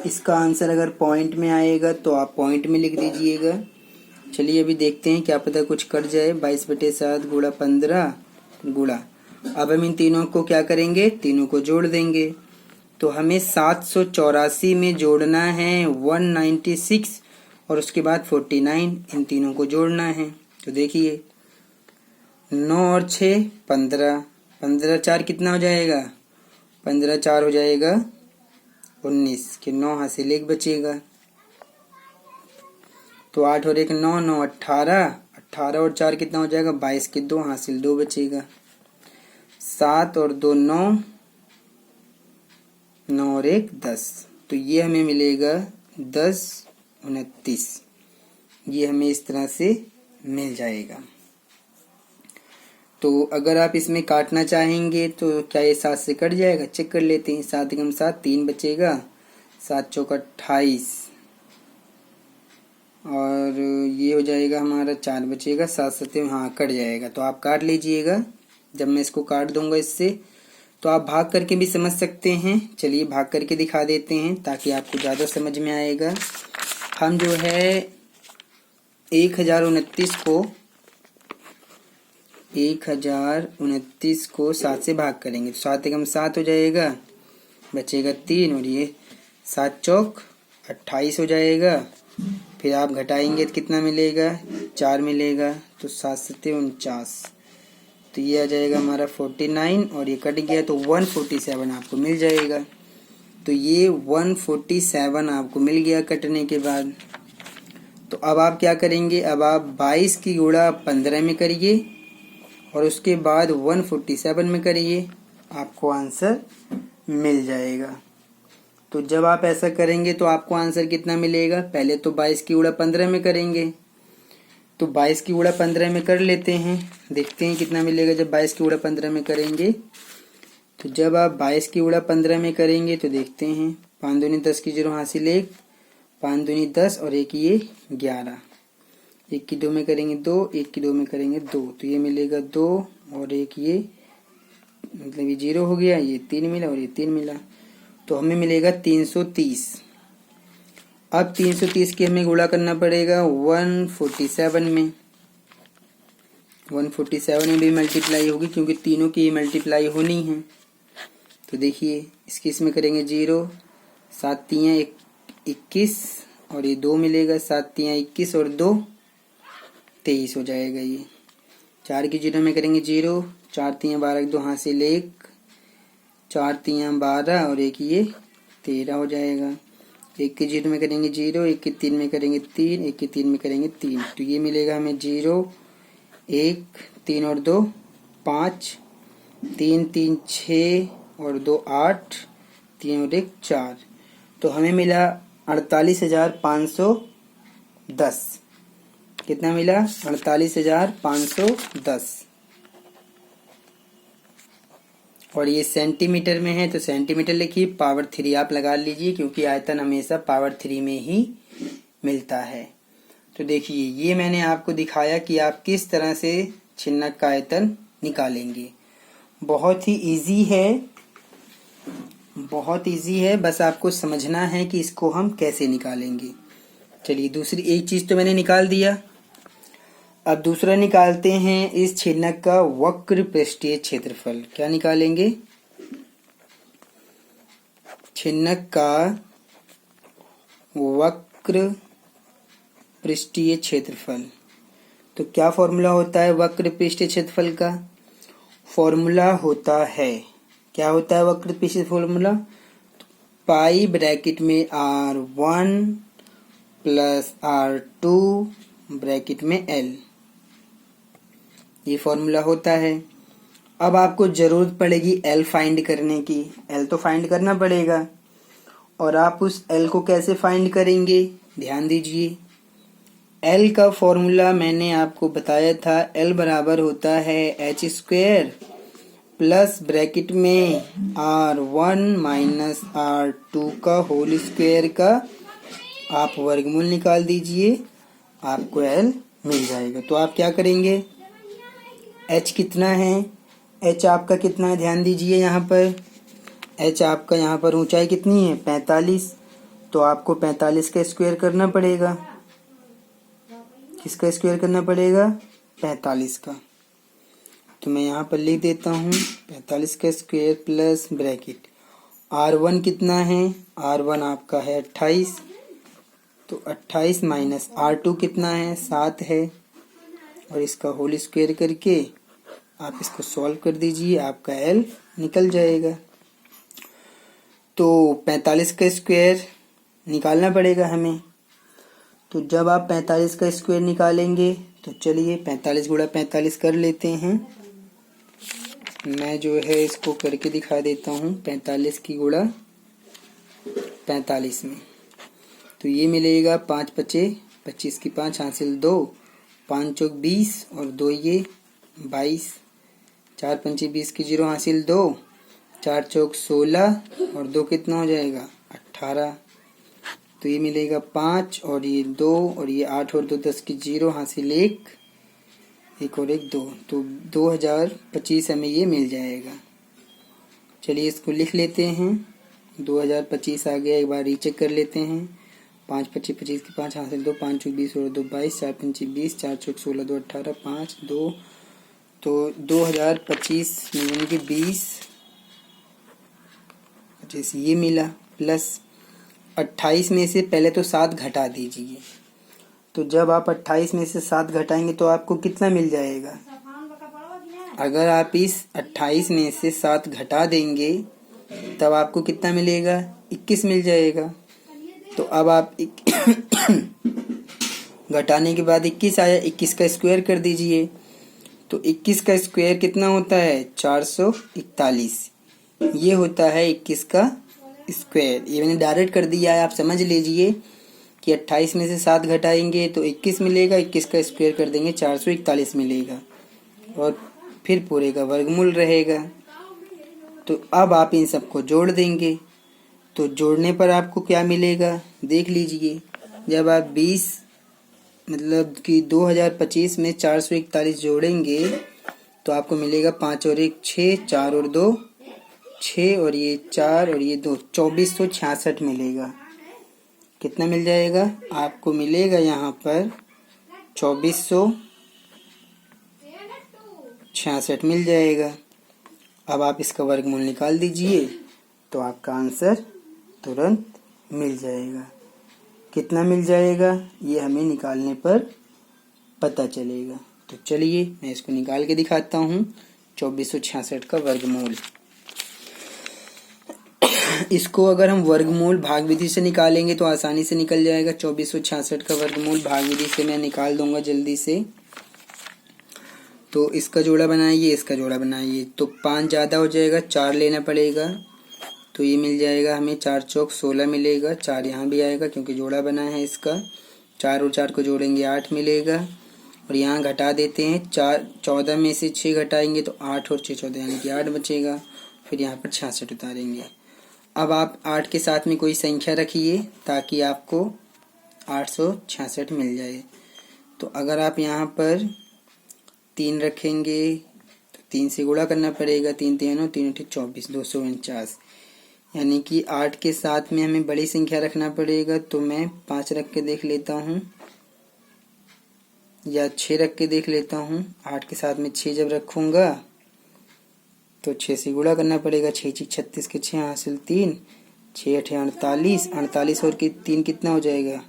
इसका आंसर अगर पॉइंट में आएगा तो आप पॉइंट में लिख दीजिएगा। चलिए अभी देखते हैं, क्या पता कुछ कट जाए। 22/7 गुणा 15 गुणा, अब हम इन तीनों को क्या करेंगे? तीनों को जोड़ देंगे। तो हमें 784 में जोड़ना है 196 और उसके बाद 49, इन तीनों को जोड़ना है। तो देखिए 9 और 6 15, 15 4 कितना हो जाएगा? 15 4 हो जाएगा 19 के 9 हासिल 1 बचेगा। तो 8 और 1 9, 9 18, 18 और 4 कितना हो जाएगा 22 के 2 हासिल 2 बचेगा। 7 और 2 9, 9 और 1 10। तो ये हमें मिलेगा 10 29। ये हमें इस तरह से मिल जाएगा। तो अगर आप इसमें काटना चाहेंगे तो क्या ये 7 से कट जाएगा? चेक कर लेते हैं। 7 एकम 7 3 बचेगा, 7 चौक 28 और ये हो जाएगा हमारा 4 बचेगा, 7 7 हाँ कट जाएगा। तो आप काट लीजिएगा। जब मैं इसको काट दूंगा इससे तो आप भाग करके भी समझ सकते हैं। चलिए भाग करके दिखा देते हैं ताकि आपको ज़्यादा समझ में आएगा। हम जो है 1029 को 7 से भाग करेंगे तो 7 एकम 7 हो जाएगा, बचेगा 3 और ये 7 चौक 28 हो जाएगा। फिर आप घटाएंगे तो कितना मिलेगा? 4 मिलेगा। तो 7 7 49। तो ये आ जाएगा हमारा 49 और ये कट गया तो 147 आपको मिल जाएगा। तो ये 147 आपको मिल गया कटने के बाद। तो अब आप क्या करेंगे? अब आप 22 की गुणा 15 में करिए और उसके बाद 147 में करिए, आपको आंसर मिल जाएगा। तो जब आप ऐसा करेंगे तो आपको आंसर कितना मिलेगा? पहले तो 22 की गुणा 15 में करेंगे। तो 22 की गुणा 15 में कर लेते हैं, देखते हैं कितना मिलेगा जब 22 की गुणा 15 में करेंगे। तो जब आप 22 की गुणा 15 में करेंगे तो देखते हैं 5 दूनी 10 की 0 हासिल 1, 5 दूनी 10 और 1 ये 11। 1 की 2 में करेंगे 2, 1 की 2 में करेंगे 2, तो ये मिलेगा 2 और 1 ये मतलब ये 0 हो गया, ये 3 मिला और ये 3 मिला। तो हमें मिलेगा 330। अब 330 के हमें गुणा करना पड़ेगा 147 में। 147 में भी मल्टीप्लाई होगी क्योंकि तीनों की मल्टीप्लाई होनी है। तो देखिए इसकी इसमें करेंगे 0, 7 तियां 21 और ये 2 मिलेगा, 7 तियां 21 और 2 23 हो जाएगा। ये 4 की 0 में करेंगे 0, 4 तियां 12 2 हासिल 1, 4 तियां 12 और 1 ये 13 हो जाएगा। 1 की 0 में करेंगे 0, 1 की 3 में करेंगे 3, 1 की 3 में करेंगे 3। तो ये मिलेगा हमें 0 1 3 और 2 5, 3 3 6 और 2 8, 3 और 1 4। तो हमें मिला 48,510। कितना मिला? 48,510। और ये सेंटीमीटर में है तो सेंटीमीटर लिखिए, पावर 3 आप लगा लीजिए क्योंकि आयतन हमेशा पावर 3 में ही मिलता है। तो देखिए ये मैंने आपको दिखाया कि आप किस तरह से छिन्नक का आयतन निकालेंगे। बहुत ही इजी है, बहुत इजी है, बस आपको समझना है कि इसको हम कैसे निकालेंगे। चलिए दूसरी एक चीज तो मैंने निकाल दिया, अब दूसरा निकालते हैं इस छिन्नक का वक्र पृष्ठीय क्षेत्रफल। क्या निकालेंगे? छिन्नक का वक्र पृष्ठीय क्षेत्रफल। तो क्या फॉर्मूला होता है वक्र पृष्ठीय क्षेत्रफल का? फॉर्मूला होता है, क्या होता है वक्र पृष्ठीय फॉर्मूला? पाई ब्रैकेट में R1 प्लस R2 ब्रैकेट में L, ये फॉर्मूला होता है। अब आपको जरूरत पड़ेगी L फाइंड करने की। L तो फाइंड करना पड़ेगा और आप उस L को कैसे फाइंड करेंगे? ध्यान दीजिए, L का फॉर्मूला मैंने आपको बताया था, L बराबर होता है h² प्लस ब्रैकेट में R1 माइनस R2 का होल स्क्वायर का आप वर्गमूल निकाल दीजिए, आपको L मिल जाएगा। तो आप क्या करेंगे? h कितना है? h आपका कितना है? ध्यान दीजिए यहाँ पर h आपका यहाँ पर ऊंचाई कितनी है? 45। तो आपको 45 का स्क्वायर करना पड़ेगा। किसका स्क्वायर करना पड़ेगा? 45 का। तो मैं यहाँ पर लिख देता हूँ 45 का स्क्वायर प्लस ब्रैकेट R1 कितना है? R1 आपका है 28, तो 28 माइनस R2 कितना है? 7 है और इसका होल स्क्वायर करके आप इसको सॉल्व कर दीजिए, आपका L निकल जाएगा। तो 45 का स्क्वायर निकालना पड़ेगा हमें। तो जब आप 45 का स्क्वायर निकालेंगे तो चलिए 45 गुणा 45 कर लेते हैं। मैं जो है इसको करके दिखा देता हूँ। 45 की गुणा 45 में तो ये मिलेगा 5 पचे 25 की 5 हासिल 2, 5 चौक 20 और 2 ये 22, 4 पंचे 20 की 0 हासिल 2, 4 चौक 16 और 2 कितना हो जाएगा 18। तो ये मिलेगा 5 और ये 2 और ये 8 और 2 10 की 0 हासिल 1 और 1 2। तो 2025 हमें ये मिल जाएगा। चलिए इसको लिख लेते हैं। 2025 आ गया। एक बार रीचेक कर लेते हैं। 5 पच्चीस 25 की 5 हासिल 2, 5 चौक 20 और 2 22, 4 पंचे 20, 4 चौक 16 2 18, 5 2। तो 2025 में यानी कि 20 जैसे ये मिला। प्लस 28 में से पहले तो 7 घटा दीजिए। तो जब आप 28 में से 7 घटाएंगे तो आपको कितना मिल जाएगा। अगर आप इस 28 में से 7 घटा देंगे तब आपको कितना मिलेगा 21 मिल जाएगा। तो अब आप घटाने के बाद 21 आया, 21 का स्क्वायर कर दीजिए। तो 21 का स्क्वायर कितना होता है 441। ये होता है 21 का स्क्वायर। ये मैंने डायरेक्ट कर दिया है, आप समझ लीजिए कि 28 में से 7 घटाएंगे तो 21 मिलेगा, 21 का स्क्वायर कर देंगे 441 मिलेगा और फिर पूरे का वर्गमूल रहेगा। तो अब आप इन सबको जोड़ देंगे। तो जोड़ने पर आपको क्या मिलेगा देख लीजिए। जब आप 20 मतलब कि 2025 में 441 जोड़ेंगे तो आपको मिलेगा 5 और 1 6, 4 और 2 6 और ये 4 और ये 2 2466 मिलेगा। कितना मिल जाएगा आपको मिलेगा यहाँ पर 2466 मिल जाएगा। अब आप इसका वर्गमूल निकाल दीजिए तो आपका आंसर तुरंत मिल जाएगा। कितना मिल जाएगा ये हमें निकालने पर पता चलेगा। तो चलिए मैं इसको निकाल के दिखाता हूँ। 2466 का वर्गमूल। इसको अगर हम वर्गमूल भाग विधि से निकालेंगे तो आसानी से निकल जाएगा। 2466 का वर्गमूल भाग विधि से मैं निकाल दूंगा जल्दी से। तो इसका जोड़ा बनाइए, इसका जोड़ा बनाइए। तो 5 ज़्यादा हो जाएगा, 4 लेना पड़ेगा। तो ये मिल जाएगा हमें 4 चौक 16 मिलेगा। 4 यहाँ भी आएगा क्योंकि जोड़ा बना है इसका। 4 और 4 को जोड़ेंगे 8 मिलेगा और यहाँ घटा देते हैं। 14 में से 6 घटाएंगे तो 8 और 6 14 यानी कि 8 बचेगा। फिर यहाँ पर 66 उतारेंगे। अब आप 8 के साथ में कोई संख्या रखिए ताकि आपको 866 मिल जाए। तो अगर आप यहाँ पर 3 रखेंगे तो 3 से गुणा करना पड़ेगा। 3 3 3 24 249 यानी कि 8 के साथ में हमें बड़ी संख्या रखना पड़ेगा। तो मैं 5 रख के देख लेता हूँ या 6 रख के देख लेता हूँ। 8 के साथ में 6 जब रखूँगा तो 6 से गुणा करना पड़ेगा। 6 6 36 के 6 हासिल 3, 6 8 48, 48 और 3 कितना हो जाएगा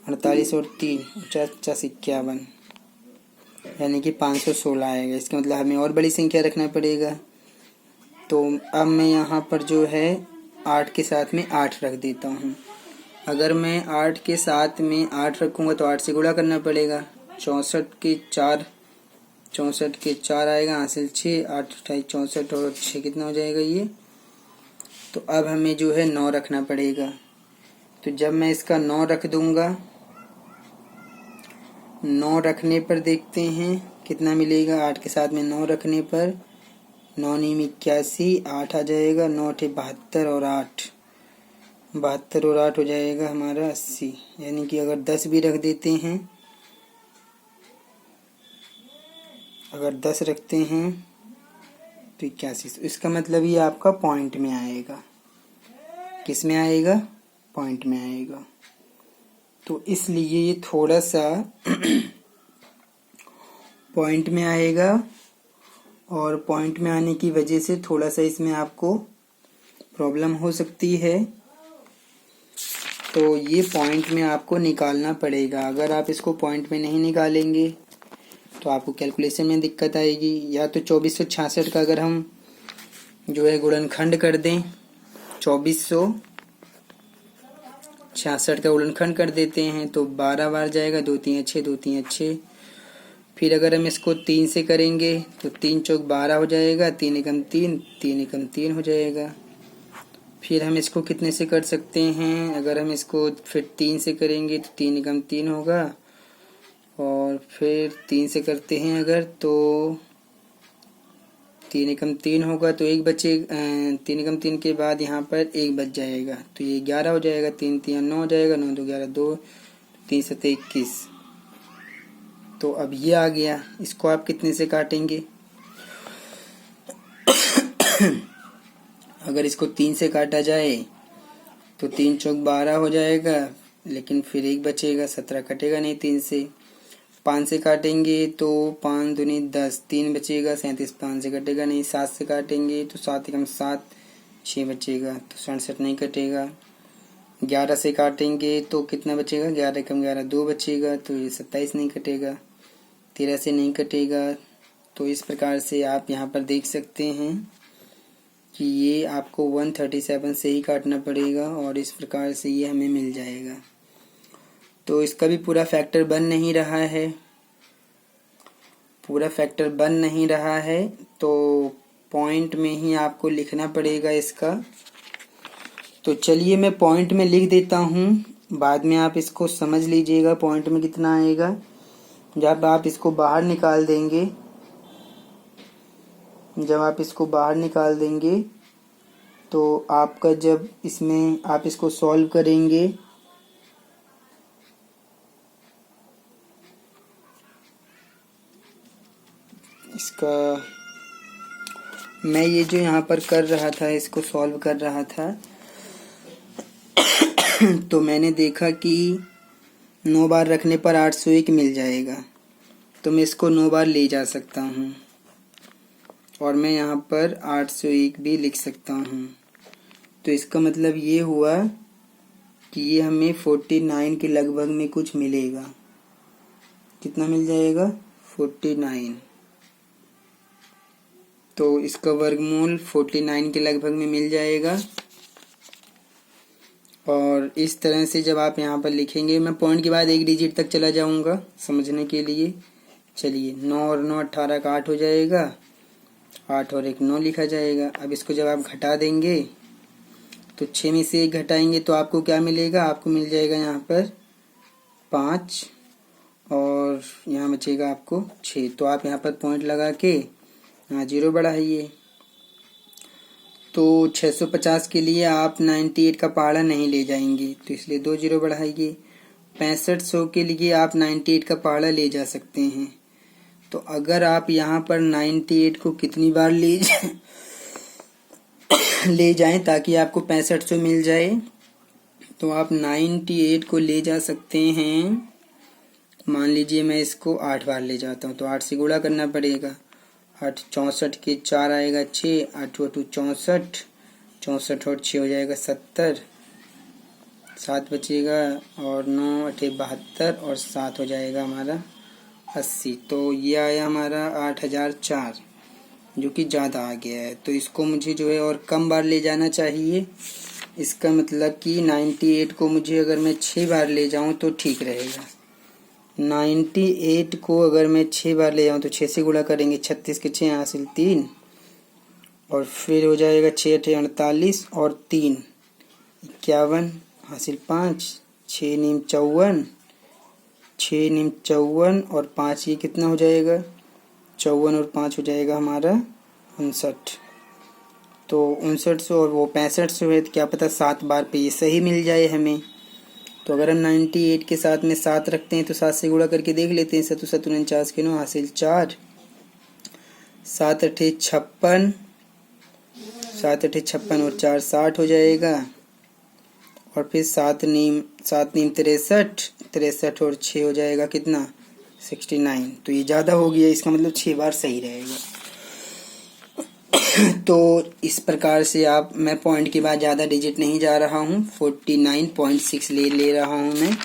48 और 3 49 51 यानी कि 516 आएगा। इसका मतलब हमें और बड़ी संख्या रखना पड़ेगा। तो अब मैं यहाँ पर जो है 8 के साथ में 8 रख देता हूँ। अगर मैं 8 के साथ में 8 रखूँगा तो 8 से गुणा करना पड़ेगा। 64 के 4 आएगा हासिल 6, 8 28 64 और 6 कितना हो जाएगा ये। तो अब हमें जो है 9 रखना पड़ेगा। तो जब मैं इसका 9 रख दूँगा, 9 रखने पर देखते हैं कितना मिलेगा। 8 के साथ में 9 रखने पर 9 9 81, 8 आ जाएगा। 9 8 72 और 8 72 और 8 हो जाएगा हमारा 80। यानी कि अगर 10 भी रख देते हैं, अगर 10 रखते हैं तो 81। इसका मतलब ये आपका पॉइंट में आएगा। किस में आएगा पॉइंट में आएगा। तो इसलिए ये थोड़ा सा पॉइंट में आएगा और पॉइंट में आने की वजह से थोड़ा सा इसमें आपको प्रॉब्लम हो सकती है। तो ये पॉइंट में आपको निकालना पड़ेगा। अगर आप इसको पॉइंट में नहीं निकालेंगे तो आपको कैलकुलेशन में दिक्कत आएगी। या तो 2466 का अगर हम जो है गुणनखंड कर दें 2466 का गुणनखंड कर देते हैं तो 12 बार जाएगा, 2 3 अच्छे 2 3 अच्छे। फिर अगर हम इसको 3 से करेंगे तो 3 चौक 12 हो जाएगा, 3 एकम 3 3 एकम 3 हो जाएगा। फिर हम इसको कितने से कर सकते हैं, अगर हम इसको फिर 3 से करेंगे तो 3 एकम 3 होगा, और फिर 3 से करते हैं अगर तो 3 एकम 3 होगा, तो एक बचे 3 एकम 3 के बाद यहाँ पर एक बच जाएगा तो ये 11 हो जाएगा, 3 3 9 हो जाएगा, 9 2 11 2 3 7 21। तो अब ये आ गया, इसको आप कितने से काटेंगे अगर इसको 3 से काटा जाए तो 3 चौक 12 हो जाएगा, लेकिन फिर एक बचेगा, 17 कटेगा नहीं 3 से। 5 से काटेंगे तो 5 दूनी 10, 3 बचेगा, 37 5 से कटेगा नहीं। 7 से काटेंगे तो 7 एकम 7 6 बचेगा, तो 67 नहीं कटेगा। 11 से काटेंगे तो कितना बचेगा, 11 एकम 11 2 बचेगा, तो ये 27 नहीं कटेगा। 13 से नहीं कटेगा। तो इस प्रकार से आप यहाँ पर देख सकते हैं कि ये आपको 137 से ही काटना पड़ेगा, और इस प्रकार से ये हमें मिल जाएगा। तो इसका भी पूरा फैक्टर बन नहीं रहा है, तो पॉइंट में ही आपको लिखना पड़ेगा इसका। तो चलिए मैं पॉइंट में लिख देता हूँ, बाद में आप इसको समझ लीजिएगा पॉइंट में कितना आएगा। जब आप इसको बाहर निकाल देंगे तो आपका जब इसमें आप इसको सॉल्व करेंगे इसका, मैं ये जो यहाँ पर कर रहा था, इसको सॉल्व कर रहा था तो मैंने देखा कि 9 बार रखने पर 801 मिल जाएगा, तो मैं इसको 9 बार ले जा सकता हूँ, और मैं यहाँ पर 801 भी लिख सकता हूँ। तो इसका मतलब ये हुआ कि ये हमें 49 के लगभग में कुछ मिलेगा। कितना मिल जाएगा, 49। तो इसका वर्गमूल 49 के लगभग में मिल जाएगा। और इस तरह से जब आप यहाँ पर लिखेंगे, मैं पॉइंट के बाद एक डिजिट तक चला जाऊँगा समझने के लिए। चलिए 9 और 9 18 का 8 हो जाएगा, 8 और 1 9 लिखा जाएगा। अब इसको जब आप घटा देंगे तो 6 में से 1 घटाएंगे तो आपको क्या मिलेगा, आपको मिल जाएगा यहाँ पर 5, और यहाँ बचेगा आपको 6। तो आप यहाँ पर पॉइंट लगा के यहाँ 0 बढ़ाइए। तो 650 के लिए आप 98 का पहाड़ा नहीं ले जाएंगे, तो इसलिए 2 0 बढ़ाइए। 6500 के लिए आप 98 का पहाड़ा ले जा सकते हैं। तो अगर आप यहाँ पर 98 को कितनी बार ले जाएं ताकि आपको 6500 मिल जाए, तो आप 98 को ले जा सकते हैं। मान लीजिए मैं इसको 8 बार ले जाता हूँ, तो 8 से गुणा करना पड़ेगा। 8 64 के 4 आएगा 6, 8 8 64, 64 और 6 हो जाएगा 70, 7 बचेगा, और 9 8 72, और 7 हो जाएगा हमारा 80। तो ये आया हमारा 8004, जो कि ज़्यादा आ गया है। तो इसको मुझे जो है और कम बार ले जाना चाहिए। इसका मतलब कि 98 को मुझे अगर मैं 6 बार ले जाऊं तो ठीक रहेगा। 98 को अगर मैं 6 बार ले जाऊं तो 6 से गुणा करेंगे, 36 के 6 हासिल 3, और फिर हो जाएगा 6 8 48, और 3 51 हासिल 5, 6 नीम 54, 6 नीम 54, और 5 ये कितना हो जाएगा, 54 और 5 हो जाएगा हमारा 59। तो 59 और वो 65 है, तो क्या पता 7 बार पे ये सही मिल जाए हमें। तो अगर हम 98 के साथ में 7 रखते हैं तो 7 से गुणा करके देख लेते हैं। 7 7 49 के 9 हासिल 4, 7 8 56, 7 8 56 और 4 60 हो जाएगा, और फिर 7 नीम 63, 63 और 6 हो जाएगा कितना, 69। तो ये ज़्यादा हो गया, इसका मतलब 6 बार सही रहेगा। तो इस प्रकार से आप, मैं पॉइंट के बाद ज़्यादा डिजिट नहीं जा रहा हूँ, 49.6 ले रहा हूँ मैं।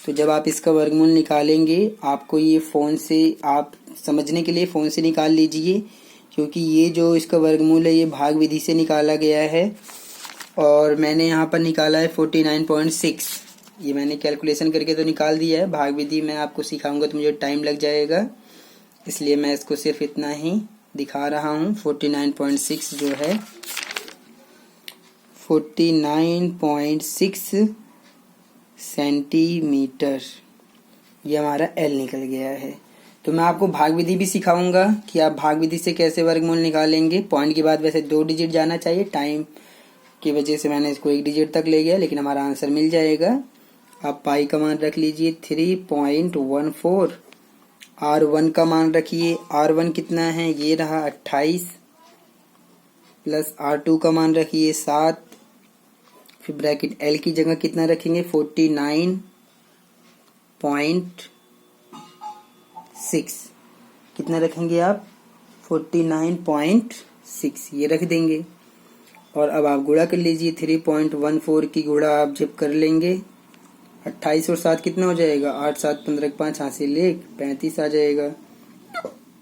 तो जब आप इसका वर्गमूल निकालेंगे, आपको ये फ़ोन से, आप समझने के लिए फ़ोन से निकाल लीजिए, क्योंकि ये जो इसका वर्गमूल है ये भाग विधि से निकाला गया है। और मैंने यहाँ पर निकाला है 49.6। ये मैंने कैलकुलेशन करके तो निकाल दिया है, भाग विधि में आपको सिखाऊंगा तो मुझे टाइम लग जाएगा, इसलिए मैं इसको सिर्फ इतना ही दिखा रहा हूँ। 49.6 जो है 49.6 सेंटीमीटर, ये हमारा एल निकल गया है। तो मैं आपको भाग विधि भी सिखाऊंगा कि आप भाग विधि से कैसे वर्गमूल निकालेंगे। पॉइंट के बाद वैसे 2 डिजिट जाना चाहिए, टाइम की वजह से मैंने इसको 1 डिजिट तक ले गया, लेकिन हमारा आंसर मिल जाएगा। आप पाई का मान रख लीजिए 3.14। R1 का मान रखिए, R1 कितना है, ये रहा 28, प्लस R2 का मान रखिए 7, फिर ब्रैकेट L की जगह कितना रखेंगे 49.6, कितना रखेंगे आप 49.6, ये रख देंगे। और अब आप गुणा कर लीजिए, 3.14 की गुणा आप जब कर लेंगे 28 और 7 कितना हो जाएगा, 8 7 15 5 हासिल 1 35 आ जाएगा।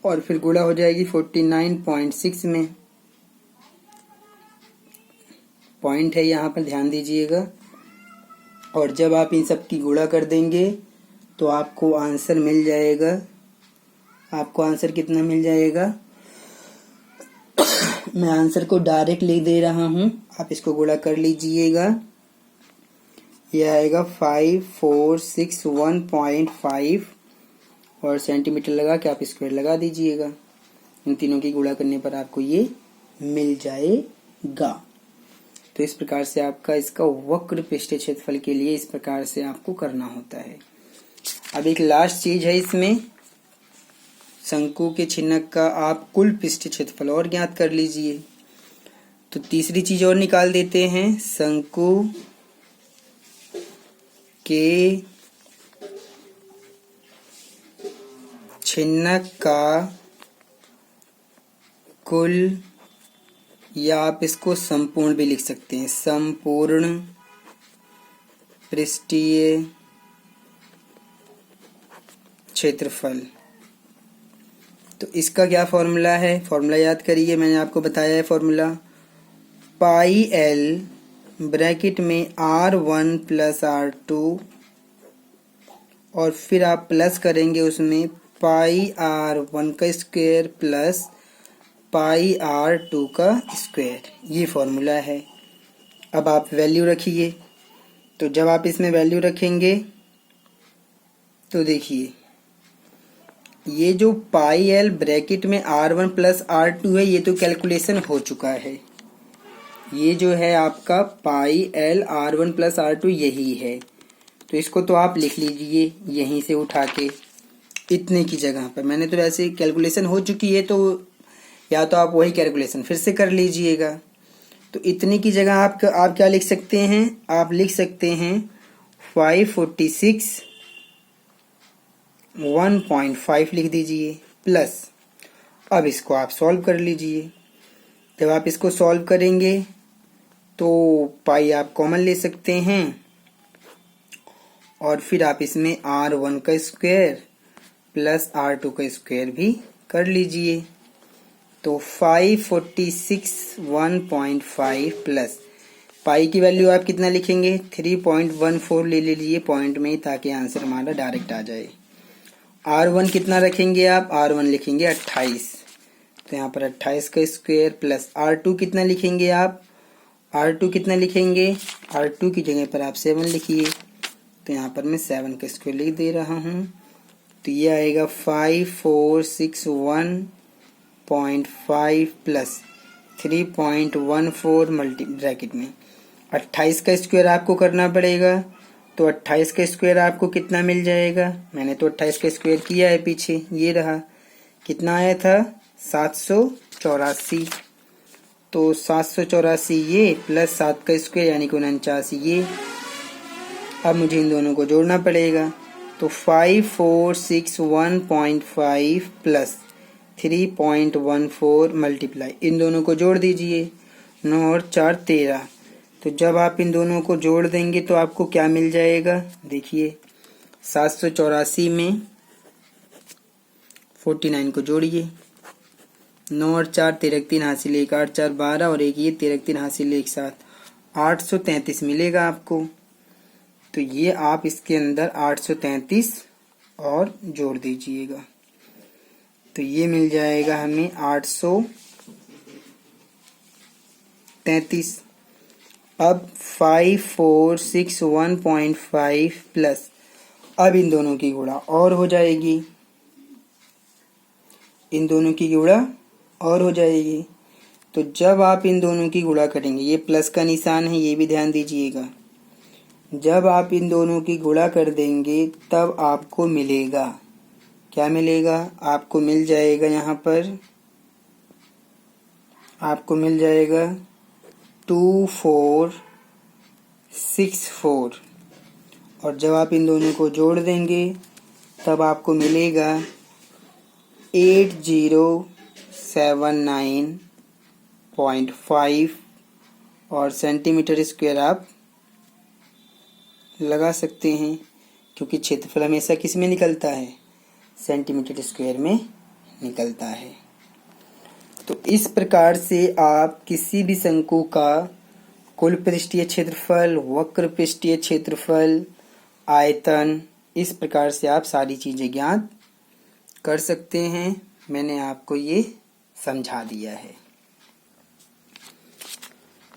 और फिर गुणा हो जाएगी 49.6 में, पॉइंट है यहाँ पर ध्यान दीजिएगा। और जब आप इन सब की गुणा कर देंगे तो आपको आंसर मिल जाएगा। आपको आंसर कितना मिल जाएगा, मैं आंसर को डायरेक्ट लिख दे रहा हूँ, आप इसको गुणा कर लीजिएगा। यह आएगा 5461.5 और सेंटीमीटर लगा के आप स्क्वायर लगा दीजिएगा। इन तीनों की गुणा करने पर आपको ये मिल जाएगा। तो इस प्रकार से आपका इसका वक्र पृष्ठीय क्षेत्रफल के लिए इस प्रकार से आपको करना होता है। अब एक लास्ट चीज है इसमें, शंकु के छिन्नक का आप कुल पृष्ठीय क्षेत्रफल और ज्ञात कर लीजिए। तो तीसरी चीज और निकाल देते हैं, शंकु के छिन्नक का कुल, या आप इसको संपूर्ण भी लिख सकते हैं, संपूर्ण पृष्ठीय क्षेत्रफल। तो इसका क्या फॉर्मूला है, फॉर्मूला याद करिए, मैंने आपको बताया है फॉर्मूला, पाई एल ब्रैकेट में R1 प्लस R2 और फिर आप प्लस करेंगे उसमें पाई R1 का स्क्वायर प्लस पाई R2 का स्क्वायर, ये फॉर्मूला है। अब आप वैल्यू रखिए। तो जब आप इसमें वैल्यू रखेंगे तो देखिए, ये जो पाई एल ब्रैकेट में R1 प्लस R2 है, ये तो कैलकुलेशन हो चुका है। ये जो है आपका pi L R1 plus R2 यही है। तो इसको तो आप लिख लीजिए यहीं से उठा के, इतने की जगह पर। मैंने तो वैसे कैलकुलेशन हो चुकी है, तो या तो आप वही कैलकुलेशन फिर से कर लीजिएगा। तो इतने की जगह आप क्या लिख सकते हैं, आप लिख सकते हैं 546.1.5 लिख दीजिए प्लस। अब इसको आप सॉल्व कर लीजिए। जब आप इसको सॉल्व करेंगे तो पाई आप कॉमन ले सकते हैं और फिर आप इसमें R1 का स्क्वायर प्लस R2 का स्क्वायर भी कर लीजिए। तो 546.1.5 प्लस पाई की वैल्यू आप कितना लिखेंगे, 3.14 ले लीजिए पॉइंट में, ताकि आंसर हमारा डायरेक्ट आ जाए। R1 कितना रखेंगे आप, R1 लिखेंगे 28, तो यहाँ पर 28 का स्क्वायर प्लस R2 कितना लिखेंगे आप, R2 कितना लिखेंगे, R2 की जगह पर आप 7 लिखिए, तो यहाँ पर मैं 7 का स्क्वायर लिख दे रहा हूँ। तो ये आएगा 5461.5 प्लस 3.14 मल्टी ब्रैकेट में 28 का स्क्वायर आपको करना पड़ेगा। तो 28 का स्क्वायर आपको कितना मिल जाएगा, मैंने तो 28 का स्क्वायर किया है पीछे, ये रहा, कितना आया था 784। तो 784 ये प्लस 7 का स्क्वायर यानी कि 49 ये। अब मुझे इन दोनों को जोड़ना पड़ेगा। तो 5461.5 प्लस 3.14 मल्टीप्लाई, इन दोनों को जोड़ दीजिए, 9 और 4 13। तो जब आप इन दोनों को जोड़ देंगे तो आपको क्या मिल जाएगा, देखिए 784 में 49 को जोड़िए, 9 और 4 13 3 हासिल 1 8 4 12 और एक ये 13 3 हासिल 1 7 833 मिलेगा आपको। तो ये आप इसके अंदर 833 और जोड़ दीजिएगा, तो ये मिल जाएगा हमें 833। अब 5461.5 प्लस, अब इन दोनों की गुणा और हो जाएगी, इन दोनों की गुणा और हो जाएगी। तो जब आप इन दोनों की गुणा करेंगे, ये प्लस का निशान है, ये भी ध्यान दीजिएगा। जब आप इन दोनों की गुणा कर देंगे तब आपको मिलेगा, क्या मिलेगा? आपको मिल जाएगा, यहाँ पर आपको मिल जाएगा 2464, और जब आप इन दोनों को जोड़ देंगे तब आपको मिलेगा 8079.5, और सेंटीमीटर स्क्वायर आप लगा सकते हैं, क्योंकि क्षेत्रफल हमेशा किस में निकलता है? सेंटीमीटर स्क्वायर में निकलता है। तो इस प्रकार से आप किसी भी शंकु का कुल पृष्ठीय क्षेत्रफल, वक्र पृष्ठीय क्षेत्रफल, आयतन, इस प्रकार से आप सारी चीजें ज्ञात कर सकते हैं। मैंने आपको ये समझा दिया है।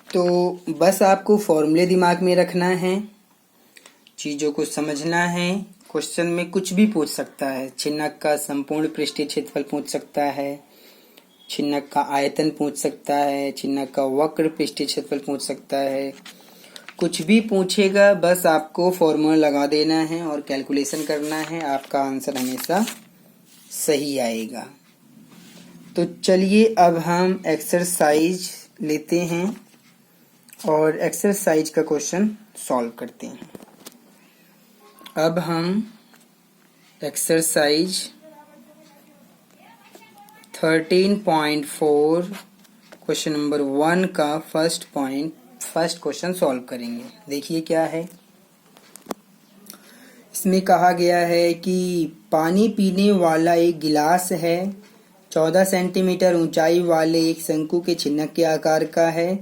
तो बस आपको फॉर्मूले दिमाग में रखना है, चीजों को समझना है। क्वेश्चन में कुछ भी पूछ सकता है, छिन्नक का संपूर्ण पृष्ठीय क्षेत्रफल पूछ सकता है, छिन्नक का आयतन पूछ सकता है, छिन्नक का वक्र पृष्ठीय क्षेत्रफल पूछ सकता है, कुछ भी पूछेगा, बस आपको फॉर्मूला लगा देना है और कैलकुलेशन करना है, आपका आंसर हमेशा सही आएगा। तो चलिए अब हम एक्सरसाइज लेते हैं और एक्सरसाइज का क्वेश्चन सॉल्व करते हैं। अब हम एक्सरसाइज 13.4 क्वेश्चन नंबर 1 का फर्स्ट क्वेश्चन सॉल्व करेंगे। देखिए क्या है इसमें। कहा गया है कि पानी पीने वाला एक गिलास है, 14 सेंटीमीटर ऊंचाई वाले एक शंकु के छिन्नक के आकार का है।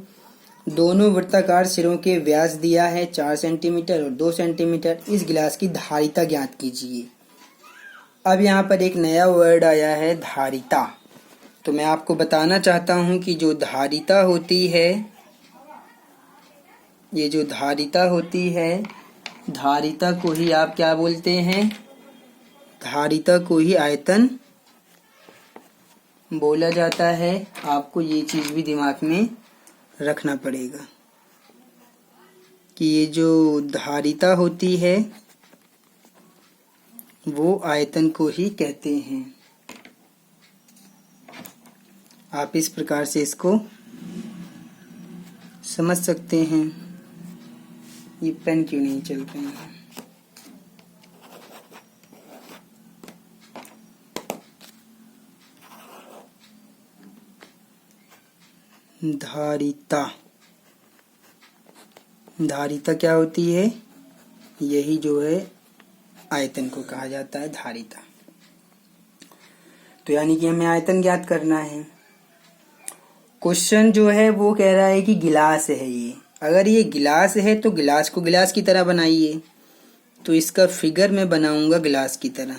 दोनों वृत्ताकार सिरों के व्यास दिया है 4 सेंटीमीटर और 2 सेंटीमीटर। इस गिलास की धारिता ज्ञात कीजिए। अब यहाँ पर एक नया वर्ड आया है, धारिता। तो मैं आपको बताना चाहता हूँ कि जो धारिता होती है, ये जो धारिता होती है, धारिता को ही आप क्या बोलते हैं? धारिता को ही आयतन बोला जाता है। आपको ये चीज भी दिमाग में रखना पड़ेगा कि ये जो धारिता होती है वो आयतन को ही कहते हैं। आप इस प्रकार से इसको समझ सकते हैं। ये पेन क्यों नहीं चल रहे हैं? धारिता, धारिता क्या होती है? यही जो है आयतन को कहा जाता है धारिता। तो यानी कि हमें आयतन ज्ञात करना है। क्वेश्चन जो है वो कह रहा है कि गिलास है ये। अगर ये गिलास है तो गिलास को गिलास की तरह बनाइए। तो इसका फिगर मैं बनाऊंगा गिलास की तरह,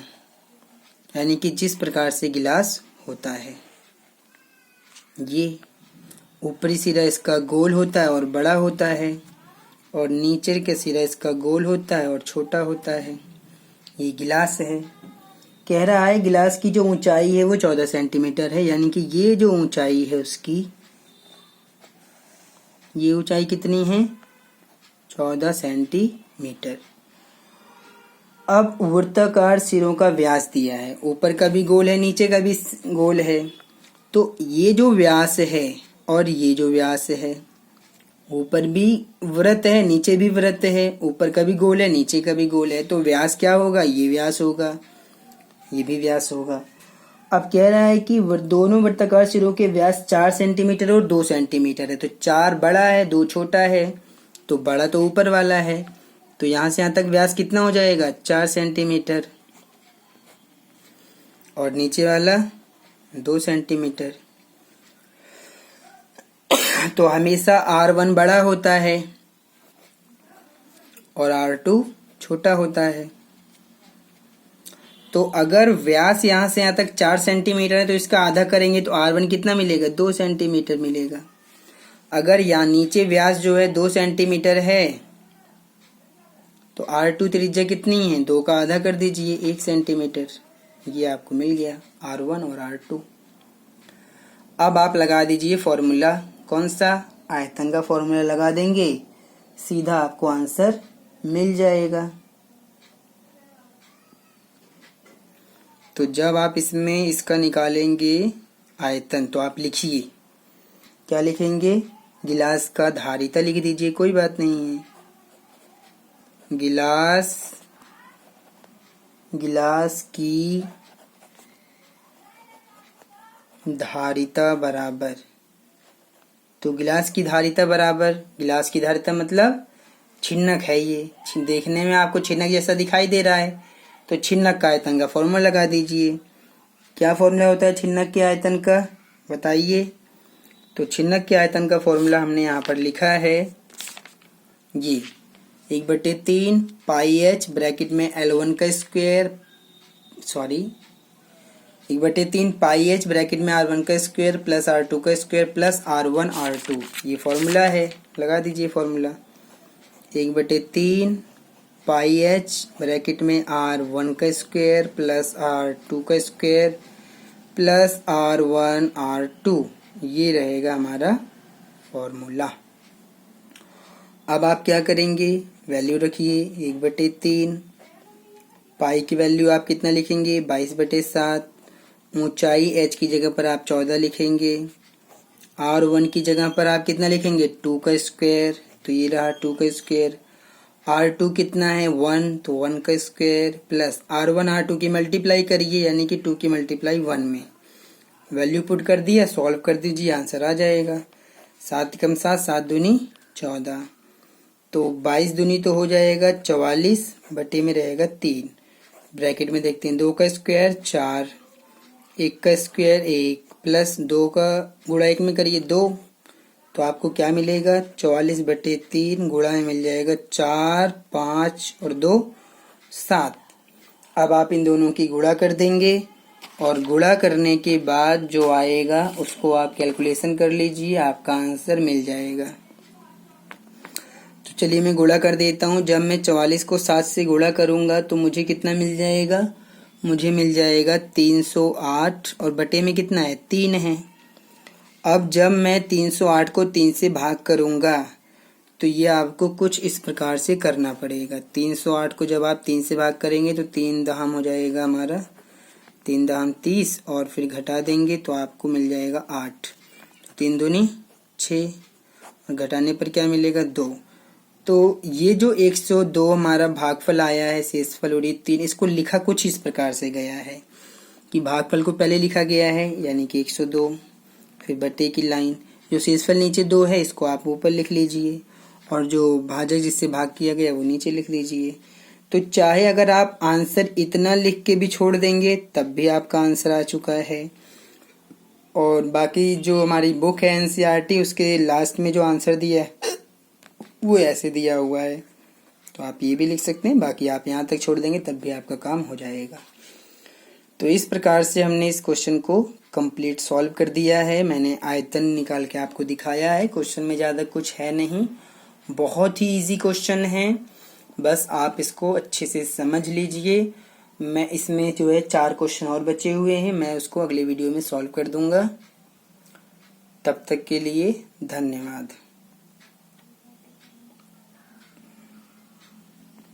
यानी कि जिस प्रकार से गिलास होता है। ये ऊपरी सिरा इसका गोल होता है और बड़ा होता है, और नीचे के सिरा इसका गोल होता है और छोटा होता है। ये गिलास है। कह रहा है गिलास की जो ऊंचाई है वो 14 सेंटीमीटर है, यानी कि ये जो ऊंचाई है उसकी, ये ऊंचाई कितनी है? 14 सेंटीमीटर। अब वृत्ताकार सिरों का व्यास दिया है, ऊपर का भी गोल है नीचे का भी गोल है। तो ये जो व्यास है और ये जो व्यास है, ऊपर भी वृत्त है नीचे भी वृत्त है, ऊपर का भी गोल है नीचे का भी गोल है, तो व्यास क्या होगा? ये व्यास होगा, ये भी व्यास होगा। अब कह रहा है कि दोनों वृत्ताकार सिरों के व्यास 4 सेंटीमीटर और 2 सेंटीमीटर है। तो 4 बड़ा है 2 छोटा है, तो बड़ा तो ऊपर वाला है, तो यहाँ से यहाँ तक व्यास कितना हो जाएगा? 4 सेंटीमीटर, और नीचे वाला 2 सेंटीमीटर। तो हमेशा R1 बड़ा होता है और R2 छोटा होता है। तो अगर व्यास यहाँ से यहाँ तक 4 सेंटीमीटर है तो इसका आधा करेंगे तो R1 कितना मिलेगा, 2 सेंटीमीटर मिलेगा। अगर यहाँ नीचे व्यास जो है 2 सेंटीमीटर है तो R2 त्रिज्या कितनी है, 2 का आधा कर दीजिए, 1 सेंटीमीटर। ये आपको मिल गया R1 और R2। अब आप लगा दीजिए फॉर्मूला, कौन सा, आयतन का फॉर्मूला लगा देंगे, सीधा आपको आंसर मिल जाएगा। तो जब आप इसमें इसका निकालेंगे आयतन तो आप लिखिए, क्या लिखेंगे, गिलास का धारिता लिख दीजिए, कोई बात नहीं है। गिलास की धारिता बराबर, तो गिलास की धारिता बराबर, गिलास की धारिता मतलब छिन्नक है, ये देखने में आपको छिन्नक जैसा दिखाई दे रहा है, तो छिन्नक का आयतन का फॉर्मूला लगा दीजिए। क्या फॉर्मूला होता है छिन्नक के आयतन का, बताइए। तो छिन्नक के आयतन का फॉर्मूला हमने यहाँ पर लिखा है, ये 1/3 पाई एच ब्रैकेट में L1 का स्क्वायर, 1/3 पाई एच ब्रैकेट में R1 का स्क्वायर प्लस R2 का स्क्वायर प्लस R1 R2, ये फॉर्मूला है, लगा दीजिए फॉर्मूला। 1/3 पाई एच ब्रैकेट में R1 का स्क्वायर प्लस R2 का स्क्वायर प्लस R1 R2, ये रहेगा हमारा फॉर्मूला। अब आप क्या करेंगे, वैल्यू रखिए, 1/3 पाई की वैल्यू आप कितना लिखेंगे, 22/7, ऊंचाई h की जगह पर आप 14 लिखेंगे, R1 की जगह पर आप कितना लिखेंगे, 2 का स्क्वायर, तो ये रहा 2 का स्क्वायर। R2 कितना है, 1, तो 1 का स्क्वायर प्लस R1 R2 की मल्टीप्लाई करिए, यानी कि 2 की मल्टीप्लाई 1 में, वैल्यू पुट कर दिया, सॉल्व कर दीजिए, आंसर आ जाएगा। 7 कम 7, 7 दूनी 14, तो 22 दूनी तो हो जाएगा 44, बटे में रहेगा 3, ब्रैकेट में देखते हैं, 2 का स्क्वायर 4, 1 का स्क्वायर 1 प्लस 2 का गुणा 1 में करिए 2, तो आपको क्या मिलेगा, 44/3 गुणा में मिल जाएगा 4, 5 और 2 7। अब आप इन दोनों की गुणा कर देंगे और गुणा करने के बाद जो आएगा उसको आप कैलकुलेशन कर लीजिए, आपका आंसर मिल जाएगा। तो चलिए मैं गुणा कर देता हूँ। जब मैं 44 को 7 से गुणा करूँगा तो मुझे कितना मिल जाएगा, मुझे मिल जाएगा 308 और बटे में कितना है, 3 है। अब जब मैं 308 को 3 से भाग करूँगा तो ये आपको कुछ इस प्रकार से करना पड़ेगा। 308 को जब आप 3 से भाग करेंगे तो 3 दहम हो जाएगा हमारा, 3 दहम 30 और फिर घटा देंगे तो आपको मिल जाएगा 8, 3 दूनी 6 और घटाने पर क्या मिलेगा, 2। तो ये जो 102 हमारा भागफल आया है, शेषफल और 3, इसको लिखा कुछ इस प्रकार से गया है कि भागफल को पहले लिखा गया है यानी कि 102, फिर बटे की लाइन, जो शेषफल नीचे 2 है इसको आप ऊपर लिख लीजिए और जो भाजक जिससे भाग किया गया वो नीचे लिख दीजिए। तो चाहे अगर आप आंसर इतना लिख के भी छोड़ देंगे तब भी आपका आंसर आ चुका है। और बाकी जो हमारी बुक है NCERT, उसके लास्ट में जो आंसर दिया है वो ऐसे दिया हुआ है, तो आप ये भी लिख सकते हैं। बाकी आप यहाँ तक छोड़ देंगे तब भी आपका काम हो जाएगा। तो इस प्रकार से हमने इस क्वेश्चन को कंप्लीट सॉल्व कर दिया है। मैंने आयतन निकाल के आपको दिखाया है। क्वेश्चन में ज़्यादा कुछ है नहीं, बहुत ही इजी क्वेश्चन है, बस आप इसको अच्छे से समझ लीजिए। मैं इसमें जो है 4 क्वेश्चन और बचे हुए हैं, मैं उसको अगले वीडियो में सॉल्व कर दूंगा। तब तक के लिए धन्यवाद।